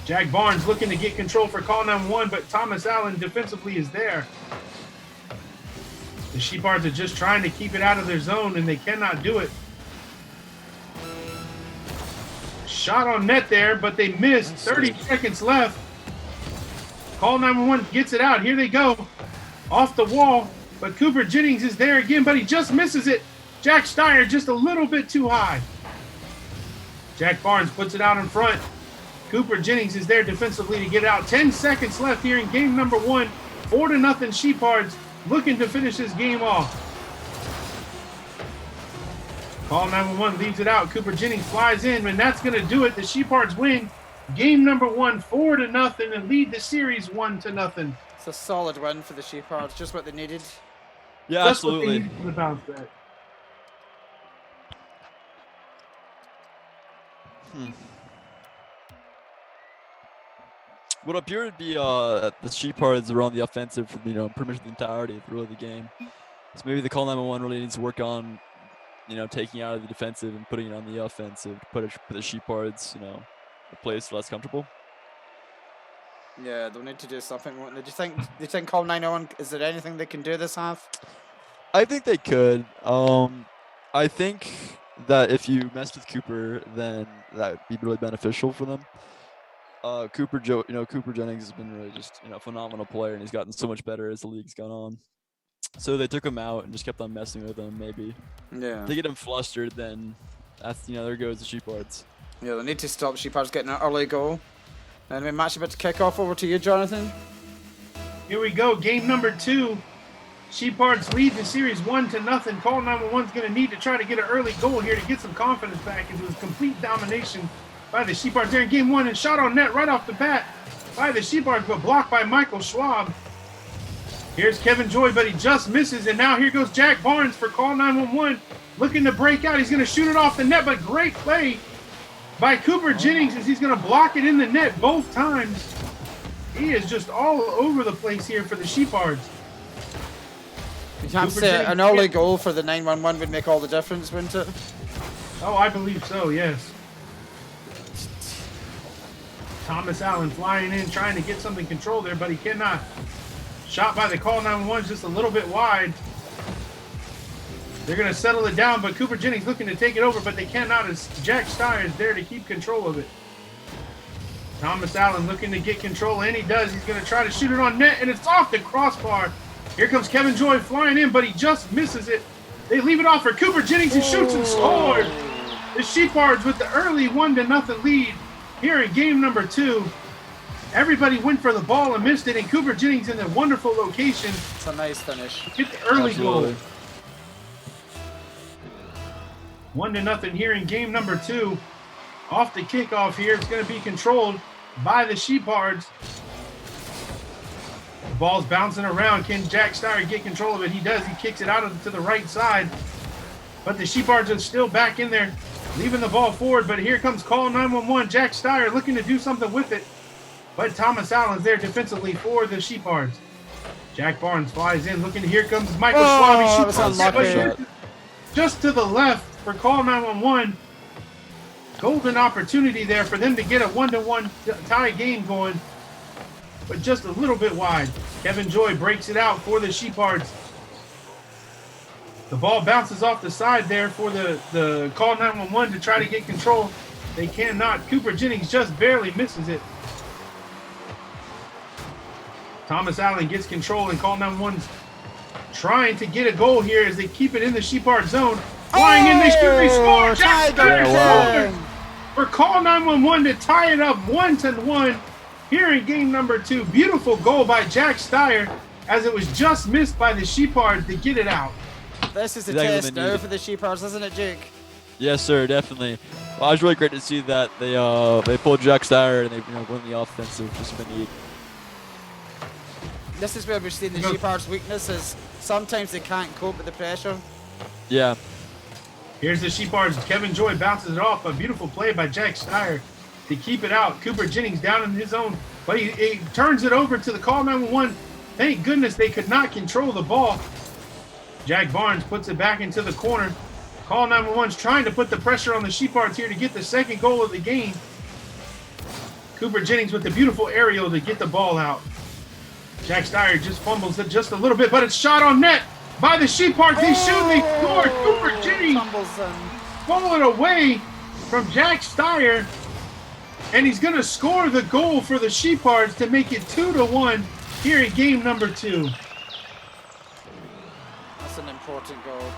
Jack Barnes looking to get control for call 911, but Thomas Allen defensively is there. The Sheepards are just trying to keep it out of their zone, and they cannot do it. Shot on net there, but they missed. 30 seconds left. Call 911 gets it out. Here they go. Off the wall, but Cooper Jennings is there again, but he just misses it. Jack Steyer just a little bit too high. Jack Barnes puts it out in front. Cooper Jennings is there defensively to get it out. 10 seconds left here in game number 1. 4-0 Sheepards, looking to finish this game off. Call 911 leaves it out. Cooper Jennings flies in, and that's going to do it. The Sheepards win game number 1, 4-0, and lead the series 1-0. It's a solid win for the Sheepards, just what they needed. Yeah, just absolutely. What they needed for the bounce back. What appeared to be the Sheephards were on the offensive for pretty much the entirety of the game. So maybe the call 911 really needs to work on taking out of the defensive and putting it on the offensive to put the Sheephards a place less comfortable. Yeah, they'll need to do something. Do you think call 911? Is there anything they can do this half? I think they could. I think that if you messed with Cooper, then that would be really beneficial for them. Cooper Jennings has been really just a phenomenal player, and he's gotten so much better as the league's gone on. So they took him out and just kept on messing with him. Maybe. Yeah. If they get him flustered, then that's there goes the Sheephards. Yeah, they need to stop Sheephards getting an early goal. And we match about to kick off. Over to you, Jonathan. Here we go. Game number 2. Sheephards lead the series 1-0. Call 911's going to need to try to get an early goal here to get some confidence back into his complete domination by the Sheephards there in game 1, and shot on net right off the bat by the Sheephards, but blocked by Michael Schwab. Here's Kevin Joy, but he just misses, and now here goes Jack Barnes for call 911, looking to break out. He's going to shoot it off the net, but great play by Cooper Jennings as he's going to block it in the net both times. He is just all over the place here for the Sheephards. You can't say an early goal for the 911 would make all the difference, wouldn't it? Oh, I believe so, yes. Thomas Allen flying in, trying to get something controlled there, but he cannot. Shot by the call 911 just a little bit wide. They're going to settle it down, but Cooper Jennings looking to take it over, but they cannot as Jack Steyer is there to keep control of it. Thomas Allen looking to get control, and he does. He's going to try to shoot it on net, and it's off the crossbar. Here comes Kevin Joy flying in, but he just misses it. They leave it off for Cooper Jennings, who shoots and scores. The Sheephards with the early 1-0 lead here in game number 2. Everybody went for the ball and missed it, and Cooper Jennings in a wonderful location. It's a nice finish. Get the early Absolutely. goal. 1-0 here in game number 2. Off the kickoff here, it's going to be controlled by the Sheephards. The ball's bouncing around. Can Jack Steyer get control of it? He does. He kicks it out to the right side. But the Sheephards are still back in there, leaving the ball forward. But here comes call 911. Jack Steyer looking to do something with it. But Thomas Allen's there defensively for the Sheephards. Jack Barnes flies in, looking. Here comes Michael Schwab. He shoots just to the left for call 911. Golden opportunity there for them to get a 1-1 tie game going, but just a little bit wide. Kevin Joy breaks it out for the Sheephards. The ball bounces off the side there for the call 911 to try to get control. They cannot. Cooper Jennings just barely misses it. Thomas Allen gets control, and call 911's trying to get a goal here as they keep it in the Sheephard zone. Flying in, they score. Jack Steyer for call 911 to tie it up 1-1 here in game number 2. Beautiful goal by Jack Steyer as it was just missed by the Sheephards to get it out. This is a test now for the Sheephards, isn't it, Jake? Yes, sir, definitely. Well, it was really great to see that they pulled Jack Steyer and they went the offensive just when need. This is where we're seeing the Sheephards' weakness is sometimes they can't cope with the pressure. Yeah. Here's the Sheephards. Kevin Joy bounces it off. A beautiful play by Jack Steyer to keep it out. Cooper Jennings down in his own, but he turns it over to the call 911. Thank goodness they could not control the ball. Jack Barnes puts it back into the corner. Call 911's trying to put the pressure on the Sheephards here to get the second goal of the game. Cooper Jennings with the beautiful aerial to get the ball out. Jack Steyer just fumbles it just a little bit, but it's shot on net by the Sheephards. They shoot, they score. Cooper Jennings pull it away from Jack Steyer, and he's going to score the goal for the Sheephards to make it 2-1 here in game number 2. That's an important goal.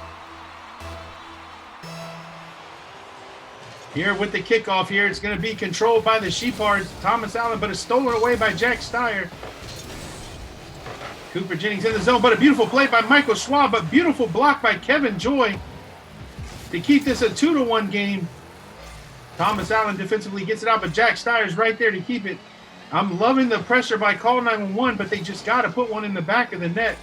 Here with the kickoff here, it's going to be controlled by the Sheephards. Thomas Allen, but it's stolen away by Jack Steyer. Cooper Jennings in the zone, but a beautiful play by Michael Schwab, but beautiful block by Kevin Joy to keep this a 2-1 game. Thomas Allen defensively gets it out, but Jack Steyer's right there to keep it. I'm loving the pressure by call 911, but they just got to put one in the back of the net.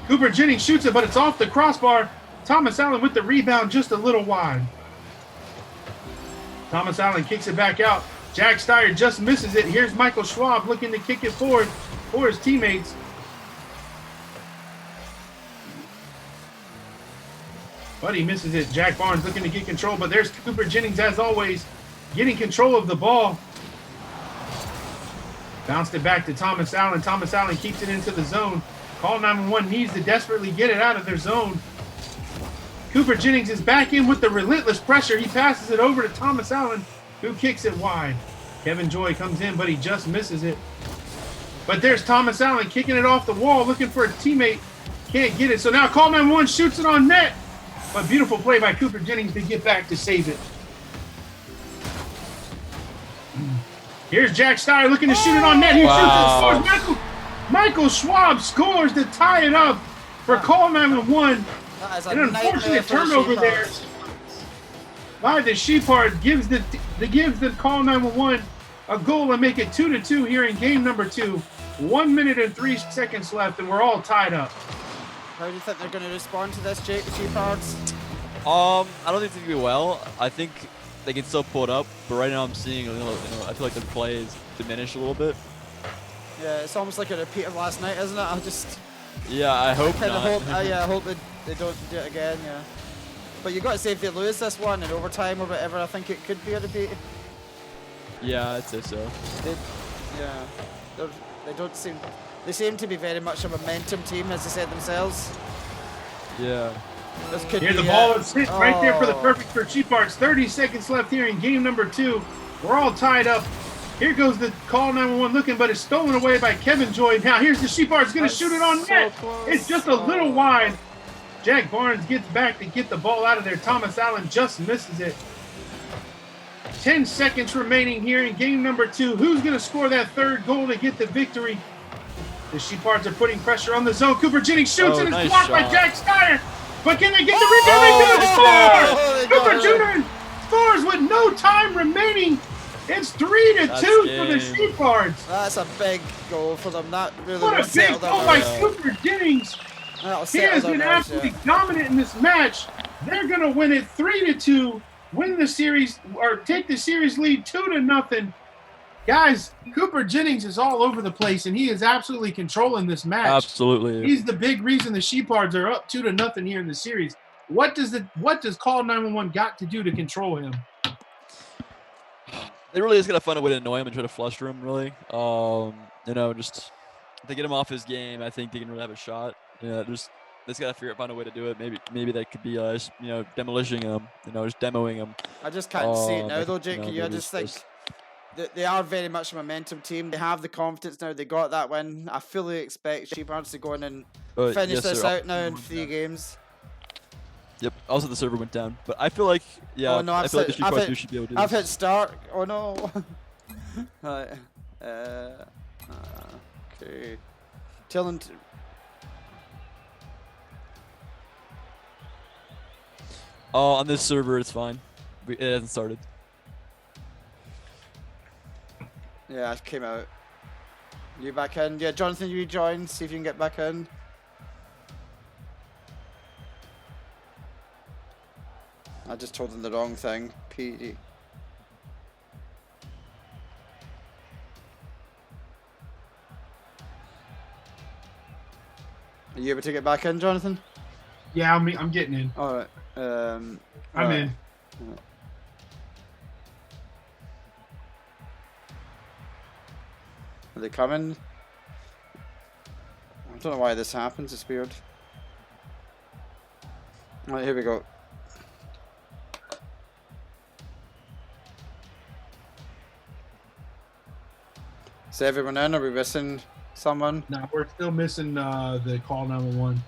Cooper Jennings shoots it, but it's off the crossbar. Thomas Allen with the rebound just a little wide. Thomas Allen kicks it back out. Jack Steyer just misses it. Here's Michael Schwab looking to kick it forward for his teammates. But he misses it. Jack Barnes looking to get control, but there's Cooper Jennings, as always, getting control of the ball. Bounced it back to Thomas Allen. Thomas Allen keeps it into the zone. Call 911 needs to desperately get it out of their zone. Cooper Jennings is back in with the relentless pressure. He passes it over to Thomas Allen, who kicks it wide. Kevin Joy comes in, but he just misses it. But there's Thomas Allen kicking it off the wall, looking for a teammate. Can't get it. So now Call 911 shoots it on net. But beautiful play by Cooper Jennings to get back to save it. Here's Jack Steyer looking to shoot it on net. He shoots it, scores. Michael Schwab scores to tie it up for Call 911. An unfortunate turnover there by the Sheepards gives the Call 911 a goal and make it 2-2 here in game number 2. 1 minute and 3 seconds left, and we're all tied up. How do you think they're going to respond to this, Jake, the Sheepards? I don't think they do well. I think they can still pull it up, but right now I'm seeing, I feel like the play is diminished a little bit. Yeah, it's almost like a repeat of last night, isn't it? Yeah, I hope not. I hope they don't do it again, yeah. But you got to say, if they lose this one in overtime or whatever, I think it could be a repeat. Yeah, I'd say so. They seem to be very much a momentum team, as they said themselves. Yeah. This could Here be the ball is hit right there for the perfect for Sheepards. 30 seconds left here in game number 2. We're all tied up. Here goes the Call 911 looking, but it's stolen away by Kevin Joy. Now here's the Sheepards going to shoot it on net. It's just a little wide. Jack Barnes gets back to get the ball out of there. Thomas Allen just misses it. 10 seconds remaining here in game number 2. Who's going to score that third goal to get the victory? The Sheepards are putting pressure on the zone. Cooper Jennings shoots and it's blocked by Jack Steyer. But can they get the rebound? They do score! Cooper Jennings scores with no time remaining. It's 3-2 for the Sheepards. That's a big goal for them. That really what a big goal by Cooper Jennings. He has been absolutely dominant in this match. They're going to win it 3-2, win the series, or take the series lead 2-0. Guys, Cooper Jennings is all over the place, and he is absolutely controlling this match. Absolutely. He's the big reason the Sheepards are up 2-0 here in the series. What does Call 911 got to do to control him? They really just got to find a way to annoy him and try to fluster him, really. Just if they get him off his game, I think they can really have a shot. Yeah, they just got to find a way to do it. Maybe that could be, demolishing him, just demoing him. I just can't see it now, though, Jake. I just think they are very much a momentum team. They have the confidence now. They got that win. I fully expect Sheepards to go in and finish this out now in 3 games. Yep. Also, the server went down, but I feel like I feel like the Sheepards should be able to do this. I've hit start. Oh no. Right. Okay. Tell them to. Oh, on this server, it's fine. It hasn't started. Yeah, I came out. You back in? Yeah, Jonathan, you join. See if you can get back in. I just told them the wrong thing. PD. Are you able to get back in, Jonathan? Yeah, I'm getting in. All right. I'm in. Are they coming? I don't know why this happens. It's weird. All right, here we go. Is everyone in? Are we missing someone? No, we're still missing the Call 911.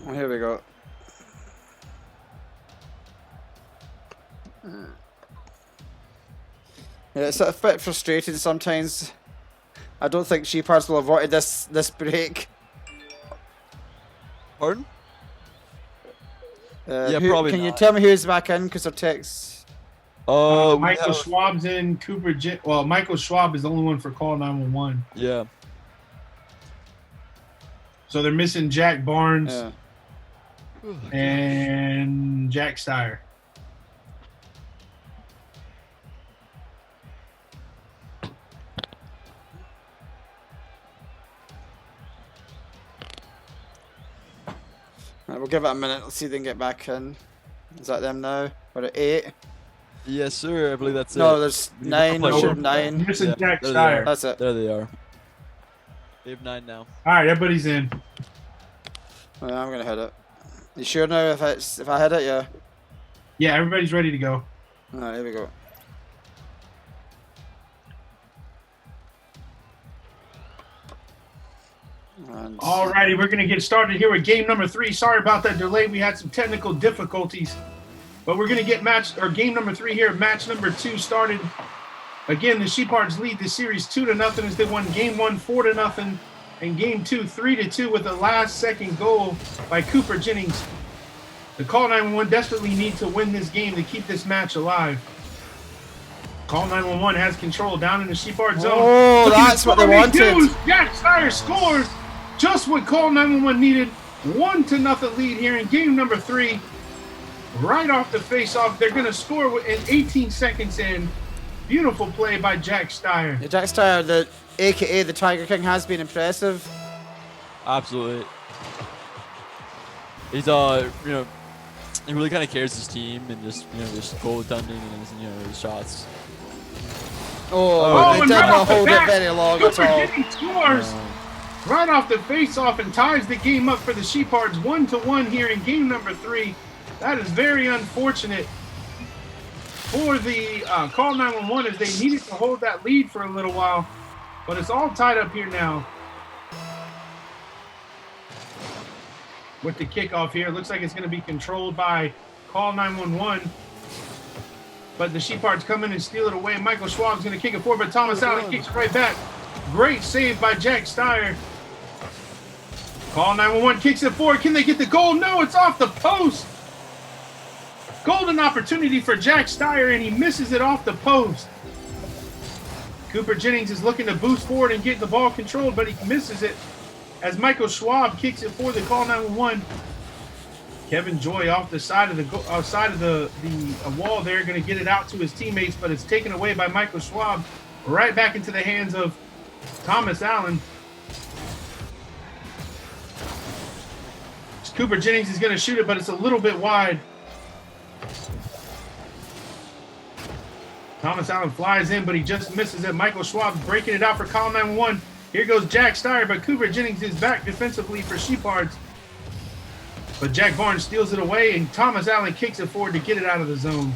Well, here we go. Yeah, it's a bit frustrating sometimes. I don't think Sheepards will have wanted this break. Pardon? Yeah, probably Can not. you tell me who's back in? Because our text. Michael Schwab's in. Michael Schwab is the only one for Call 911. Yeah. So they're missing Jack Barnes Yeah. and Jack Steyer. Right, we'll give it a minute. Let's see if they can get back in. Is that them now? We're at 8. Yes, sir. I believe that's it. No, there's We need 9. to We play should one. have 9. Missing Yeah, Jack there they are. Steyer. That's it. There they are. They have 9 now. All right, everybody's in. Yeah, I'm gonna hit it. You sure now? If I hit it, yeah. Yeah, everybody's ready to go. All right, here we go. And All righty, we're going to get started here with game number 3. Sorry about that delay. We had some technical difficulties. But we're going to get game number 3 here. Match number 2 started. Again, the Sheepards lead the series 2-0 as they won game 1 4-0 and game 2 3-2 with a last-second goal by Cooper Jennings. The Call 911 desperately need to win this game to keep this match alive. Call 911 has control down in the Sheepard zone. Oh, that's what they wanted. Jack Steyer scores just what Call 911 needed. 1-0 lead here in game number 3. Right off the face-off, they're going to score in 18 seconds in. Beautiful play by Jack Steyer. Yeah, Jack Steyer, the AKA the Tiger King, has been impressive. Absolutely. He's he really kind of cares his team and just just goaltending and his shots. Oh, they and did right not off the hold it bat, very long Cooper at all. Jennings scores right off the face-off and ties the game up for the Sheepards 1-1 here in game number 3. That is very unfortunate for the Call 911 as they needed to hold that lead for a little while. But it's all tied up here now. With the kickoff here, it looks like it's going to be controlled by Call 911. But the Sheepards come in and steal it away. Michael Schwab's going to kick it forward, but Thomas Allen kicks it right back. Great save by Jack Steyer. Call 911 kicks it forward. Can they get the goal? No, it's off the post. Golden opportunity for Jack Steyer, and he misses it off the post. Cooper Jennings is looking to boost forward and get the ball controlled, but he misses it as Michael Schwab kicks it for the Call 911. Kevin Joy off the side of the wall there, going to get it out to his teammates, but it's taken away by Michael Schwab, right back into the hands of Thomas Allen. Cooper Jennings is going to shoot it, but it's a little bit wide. Thomas Allen flies in, but he just misses it. Michael Schwab breaking it out for Call 911. Here goes Jack Steyer, but Cooper Jennings is back defensively for Sheepards. But Jack Barnes steals it away, and Thomas Allen kicks it forward to get it out of the zone.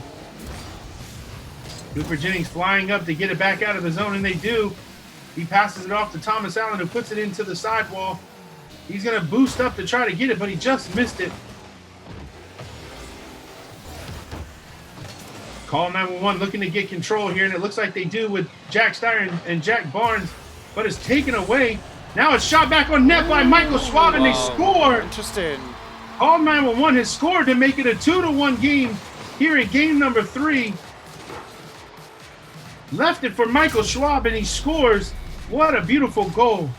Cooper Jennings flying up to get it back out of the zone, and they do. He passes it off to Thomas Allen, who puts it into the sidewall. He's going to boost up to try to get it, but he just missed it. Call 911 looking to get control here, and it looks like they do with Jack Steyer and Jack Barnes, but it's taken away. Now it's shot back on net by Michael Schwab, and they score. Interesting. Call 911 has scored to make it a 2-1 game here in game number 3. Left it for Michael Schwab, and he scores. What a beautiful goal.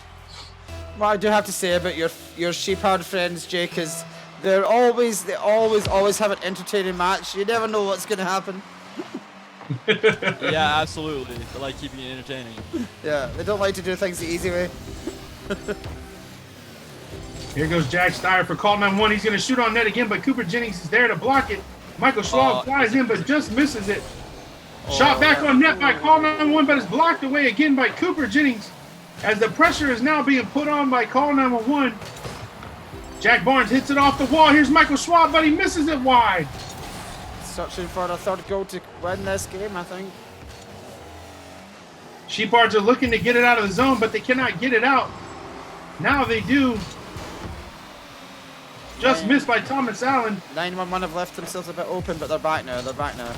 What I do have to say about your Sheepard friends, Jake, is they always have an entertaining match. You never know what's going to happen. Yeah, absolutely. They like keeping it entertaining. Yeah, they don't like to do things the easy way. Here goes Jack Steyer for Call 911. He's going to shoot on net again, but Cooper Jennings is there to block it. Michael Schwab flies in, but just misses it. Shot back on net by Call 911, but it's blocked away again by Cooper Jennings as the pressure is now being put on by Call 911. Jack Barnes hits it off the wall. Here's Michael Schwab, but he misses it wide. Searching for a third goal to win this game, I think. Sheepards are looking to get it out of the zone, but they cannot get it out. Now they do. Just missed by Thomas Allen. 911 have left themselves a bit open, but they're back now.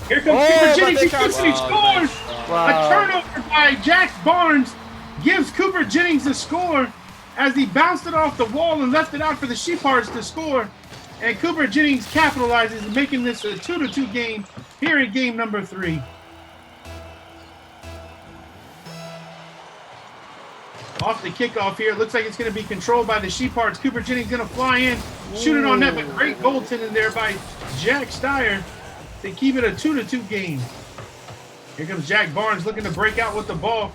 Here comes Cooper Jennings. He puts it, he Wow. scores. A turnover by Jack Barnes gives Cooper Jennings the score as he bounced it off the wall and left it out for the Sheepards to score. And Cooper Jennings capitalizes, making this a 2-2 game here in game number 3. Off the kickoff here. It looks like it's going to be controlled by the Sheepards. Cooper Jennings going to fly in, shoot it on net, but great goaltending there by Jack Steyer to keep it a 2-2 game. Here comes Jack Barnes looking to break out with the ball.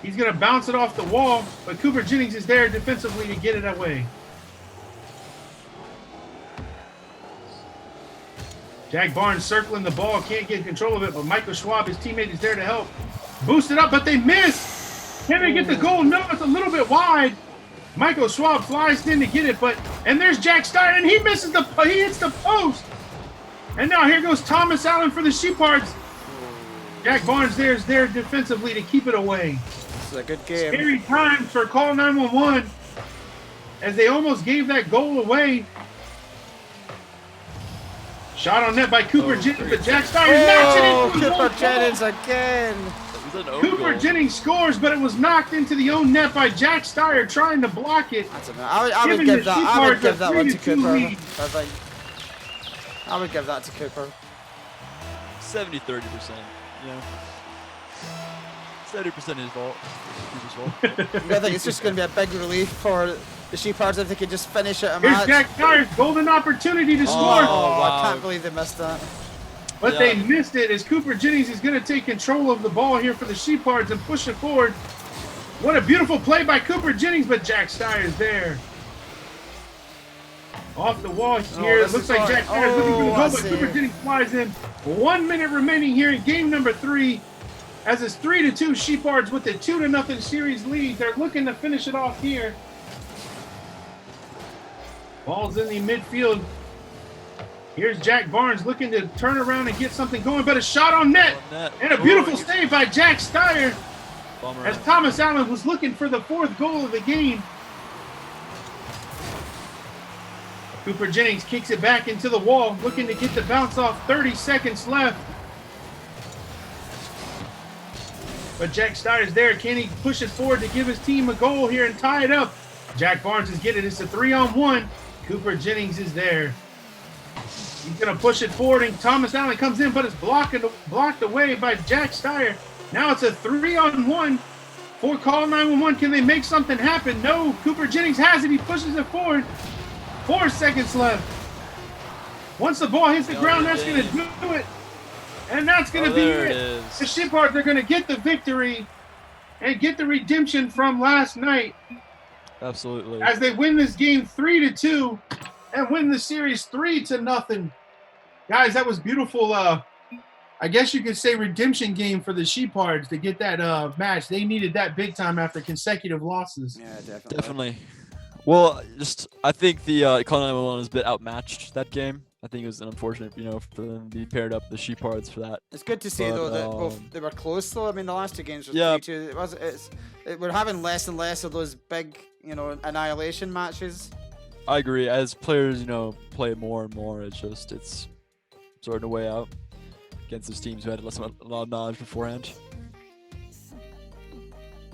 He's going to bounce it off the wall, but Cooper Jennings is there defensively to get it away. Jack Barnes circling the ball, can't get control of it, but Michael Schwab, his teammate, is there to help. Boost it up, but they miss. Can they get the goal? No, it's a little bit wide. Michael Schwab flies in to get it, and there's Jack Steyer, and he hits the post. And now here goes Thomas Allen for the Sheepards. Jack Barnes is there defensively to keep it away. This is a good game. Scary times for Call 911 as they almost gave that goal away. Shot on net by Cooper Jennings, but Jack Steyer knocks it into the Cooper Jennings again. Cooper Jennings scores, but it was knocked into the own net by Jack Steyer trying to block it. I would give that one to Cooper. I would give that to Cooper. 70-30%. Yeah. 70% his fault. Cooper's fault. I think it's just going to be a big relief for the Sheepards if they could just finish it a Here's match. Jack Steyer's golden opportunity to score. Oh, wow. I can't believe they missed that. But they missed it as Cooper Jennings is going to take control of the ball here for the Sheepards and push it forward. What a beautiful play by Cooper Jennings, but Jack Steyer is there. Off the wall here. It looks like Jack Steyer is looking for the goal, but Cooper Jennings flies in. 1 minute remaining here in game number 3. As it's 3-2 Sheepards with the 2-0 series lead. They're looking to finish it off here. Ball's in the midfield. Here's Jack Barnes looking to turn around and get something going, but a shot on net. And a beautiful save by Jack Steyer. As Thomas Allen was looking for the 4th goal of the game. Cooper Jennings kicks it back into the wall, looking to get the bounce off. 30 seconds left. But Jack Steyer's there. Can he push it forward to give his team a goal here and tie it up? Jack Barnes is getting it. It's a 3-on-1. Cooper Jennings is there. He's going to push it forward, and Thomas Allen comes in, but it's blocked away by Jack Steyer. Now it's a 3-on-1 for Call 911. Can they make something happen? No. Cooper Jennings has it. He pushes it forward. 4 seconds left. Once the ball hits the ground, that's going to do it. And that's going to be it. The Sheepards are going to get the victory and get the redemption from last night. Absolutely. As they win this game 3-2 and win the series 3-0. Guys, that was beautiful. I guess you could say redemption game for the Sheepards to get that match. They needed that big time after consecutive losses. Yeah, definitely. Well, I think the Call 911 was a bit outmatched that game. I think it was unfortunate, for them to be paired up with the Sheepards for that. It's good to see though that both they were close though. I mean, the last 2 games were 3-2. We're having less and less of those big, annihilation matches. I agree. As players, play more and more, it's sorting a way out against those teams who had a lot of knowledge beforehand.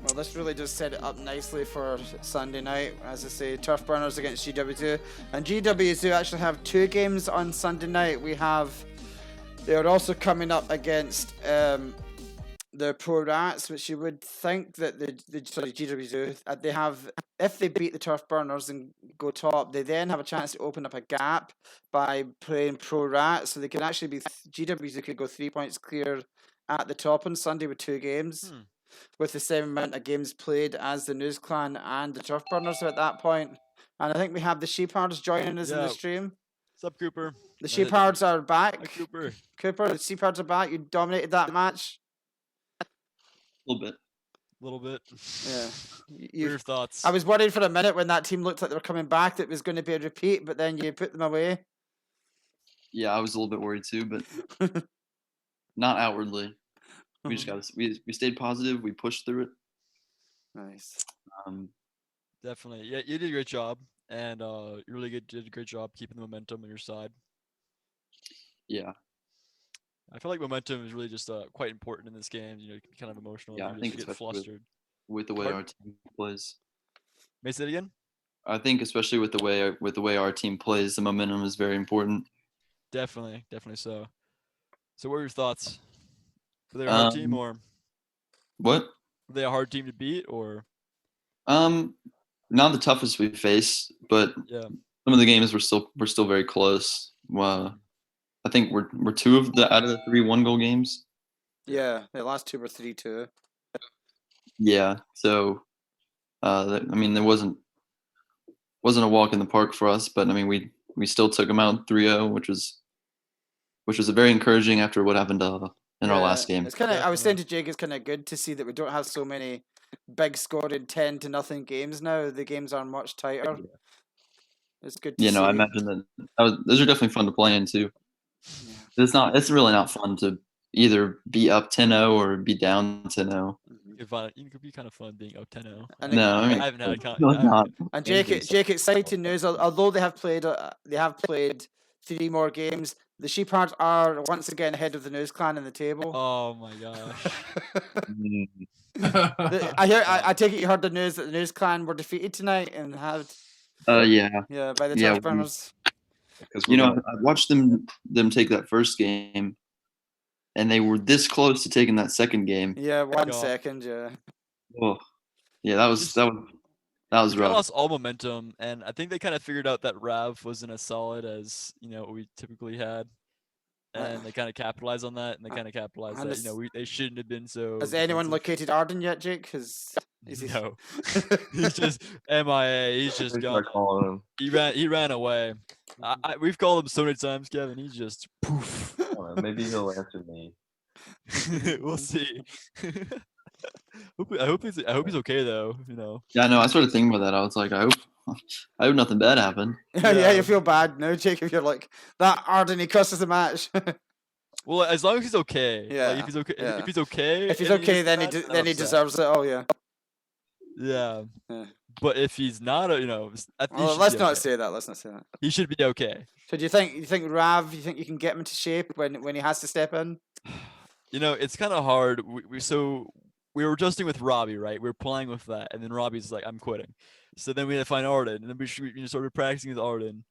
Well, this really just set it up nicely for Sunday night. As I say, Turf Burners against GW2. And GW2 actually have 2 games on Sunday night. They are also coming up against the Pro Rats, which you would think that GW2, they have, if they beat the Turf Burners and go top, they then have a chance to open up a gap by playing Pro Rats. So they could actually be, GW2 could go 3 points clear at the top on Sunday with 2 games. With the same amount of games played as the News Clan and the Turf Burners at that point. And I think we have the Sheepards joining us in the stream. What's up, Cooper? The Sheepards are back. Hi, Cooper. Cooper, the Sheepards are back. You dominated that match. A little bit. Yeah. What are your thoughts? I was worried for a minute when that team looked like they were coming back that it was going to be a repeat, but then you put them away. Yeah, I was a little bit worried too, but not outwardly. We just we stayed positive. We pushed through it. Nice. Definitely. Yeah, you did a great job, and you really did a great job keeping the momentum on your side. Yeah. I feel like momentum is really just quite important in this game. You can be kind of emotional. Yeah, I think get flustered with the way our team plays. May I say it again? I think especially with the way our team plays, the momentum is very important. Definitely so. So, what are your thoughts? Were they a hard team or? What? Were they a hard team to beat or? Not the toughest we face, but Yeah. some of the games were still very close. I think we're two of the out of the 3 1-goal games. Yeah, the last 2 were 3-2. Yeah, so I mean, there wasn't a walk in the park for us, but I mean, we still took them out 3-0, which was very encouraging after what happened in our last game. It's kind of. I was saying to Jake, it's kind of good to see that we don't have so many big scoring 10-0 games now. The games are much tighter. Yeah. It's good to see. No, I imagine those are definitely fun to play in too. Yeah. It's really not fun to either be up 10-0 or be down 10-0. It could be kind of fun being up 10-0. No, I mean, I haven't had not. And Jake, exciting news. Although they have played 3 more games, the Sheephards are once again ahead of the News Clan in the table. Oh my gosh! I take it you heard the news that the News Clan were defeated tonight and had. Yeah, by the Turf Burners. I watched them take that first game, and they were this close to taking that second game. Yeah, 1 second. Yeah. Oh, yeah, that was rough. Lost all momentum, and I think they kind of figured out that Rav wasn't as solid as what we typically had, and they kind of capitalized on that, and they kind of capitalized that they shouldn't have been so. Has anyone located Arden yet, Jake? No, he's just MIA. He's just gone. He ran away. We've called him so many times, Kevin. He's just poof. Maybe he'll answer me. We'll see. I hope he's okay though. Yeah, no, I started thinking about that. I was like, I hope nothing bad happened. Yeah, you feel bad now, Jake, if you're like that Arden. He costs us the match. Well, as long as he's okay. Yeah. Like, if he's okay. If he's okay, then he deserves it. Oh yeah. Yeah. But if he's not, let's not say that. He should be okay. So do you think Rav? You think you can get him into shape when he has to step in? It's kind of hard. We were adjusting with Robbie, right? We were playing with that, and then Robbie's like, "I'm quitting." So then we had to find Arden, and then we started practicing with Arden,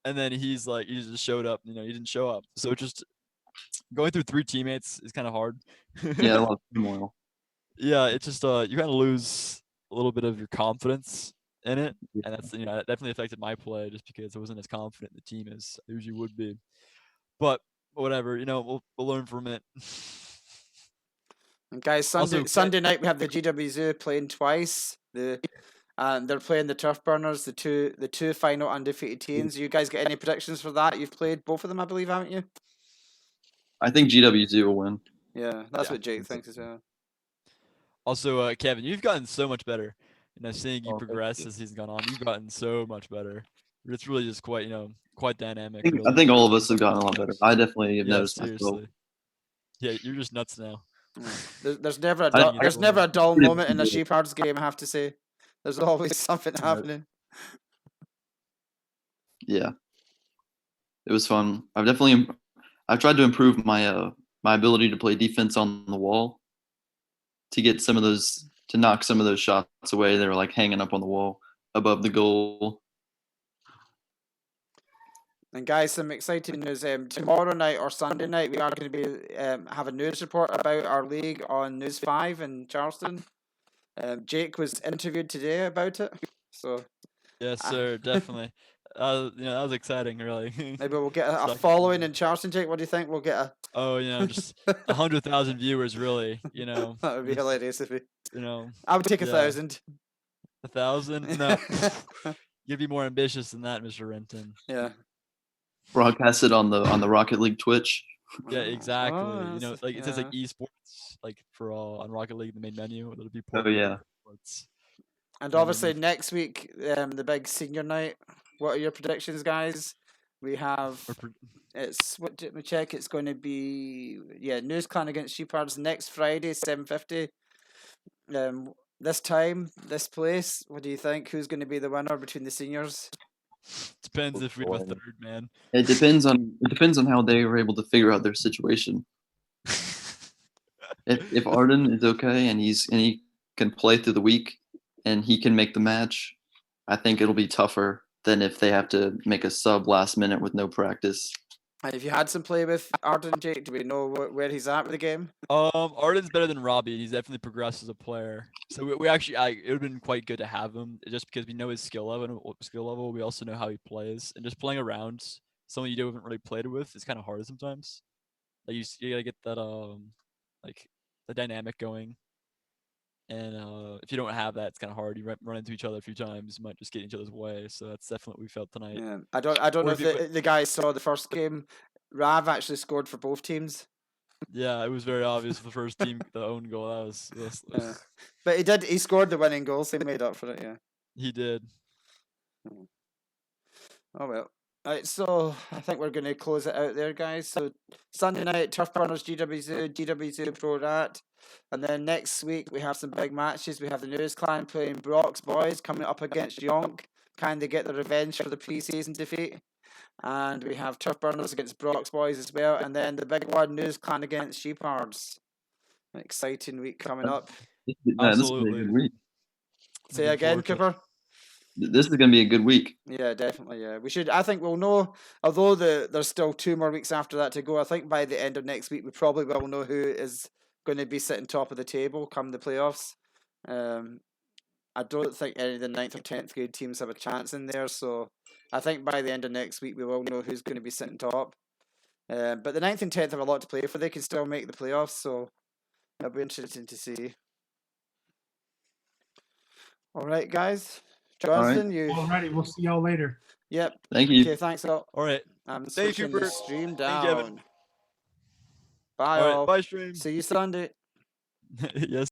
and then he just showed up. He didn't show up. So just going through 3 teammates is kind of hard. Yeah, a lot of turmoil. Yeah, it's just you kind of lose a little bit of your confidence in it, and that's that definitely affected my play just because I wasn't as confident in the team as I usually would be. But whatever, we'll learn from it. And guys, Sunday night we have the GWZ playing twice. They're playing the Turf Burners, the two final undefeated teams. You guys get any predictions for that? You've played both of them, I believe, haven't you? I think GWZ will win. Yeah, that's what Jake thinks as well. Also, Kevin, you've gotten so much better. Seeing you progress as he's gone on, you've gotten so much better. It's really just quite dynamic. I think all of us have gotten a lot better. I definitely have noticed myself. Yeah, you're just nuts now. There's never a dull moment in a Sheephards game, I have to say. There's always something happening. Yeah, it was fun. I've tried to improve my ability to play defense on the wall, to get to knock some of those shots away. They were like hanging up on the wall above the goal. And guys, some exciting news. Tomorrow night or Sunday night, we are going to be have a news report about our league on News 5 in Charleston. Jake was interviewed today about it. So. Yes, sir, definitely. That was exciting, really. Maybe we'll get a following in Charleston, Jake. What do you think? We'll get just 100,000 viewers, really. That would be hilarious if we. I would take 1,000. 1,000? No. You'd be more ambitious than that, Mr. Renton. Yeah. Broadcast it on the Rocket League Twitch. Yeah, exactly. It says like eSports, like for all on Rocket League, the main menu. It'll be yeah. Esports. And obviously next week, the big senior night. What are your predictions, guys? We have let me check. It's going to be News Clan against Sheephards next Friday, 7:50. This time, this place. What do you think? Who's going to be the winner between the seniors? Depends if we have a third man. It depends on how they were able to figure out their situation. if Arden is okay and he can play through the week and he can make the match, I think it'll be tougher than if they have to make a sub last minute with no practice. And if you had some play with Arden and Jake, do we know where he's at with the game? Arden's better than Robbie. He's definitely progressed as a player. So we actually, it would have been quite good to have him just because we know his skill level. We also know how he plays, and just playing around someone you haven't really played with is kind of hard sometimes. Like you gotta get that like the dynamic going. And if you don't have that, it's kind of hard. You run into each other a few times, you might just get in each other's way. So that's definitely what we felt tonight. Yeah, I don't know if the guys saw the first game. Rav actually scored for both teams. Yeah, it was very obvious for the first team, the own goal. That was But he scored the winning goal, so he made up for it. Yeah, he did. Oh well. Right, so I think we're going to close it out there, guys. So Sunday night, Turf Burners, GW2 Pro Rat. And then next week, we have some big matches. We have the News Clan playing Brock's Boys coming up against Yonk. Kind of get the revenge for the pre-season defeat. And we have Turf Burners against Brock's Boys as well. And then the big one, News Clan against Sheepards. An exciting week coming up. This is a good week. Say again, Cooper. This is going to be a good week. Yeah, definitely. Yeah, we should. I think we'll know. Although there's still 2 more weeks after that to go. I think by the end of next week we probably will know who is going to be sitting top of the table come the playoffs. I don't think any of the 9th or 10th grade teams have a chance in there. So I think by the end of next week we will know who's going to be sitting top. But the 9th and 10th have a lot to play for. They can still make the playoffs. So it'll be interesting to see. All right, guys. Jonathan, Alrighty, we'll see y'all later. Yep. Thank you. Okay, thanks a lot. All right. I'm Thank you switching for the stream down. Kevin. Bye, All right, all. bye, stream. See you Sunday. Yes.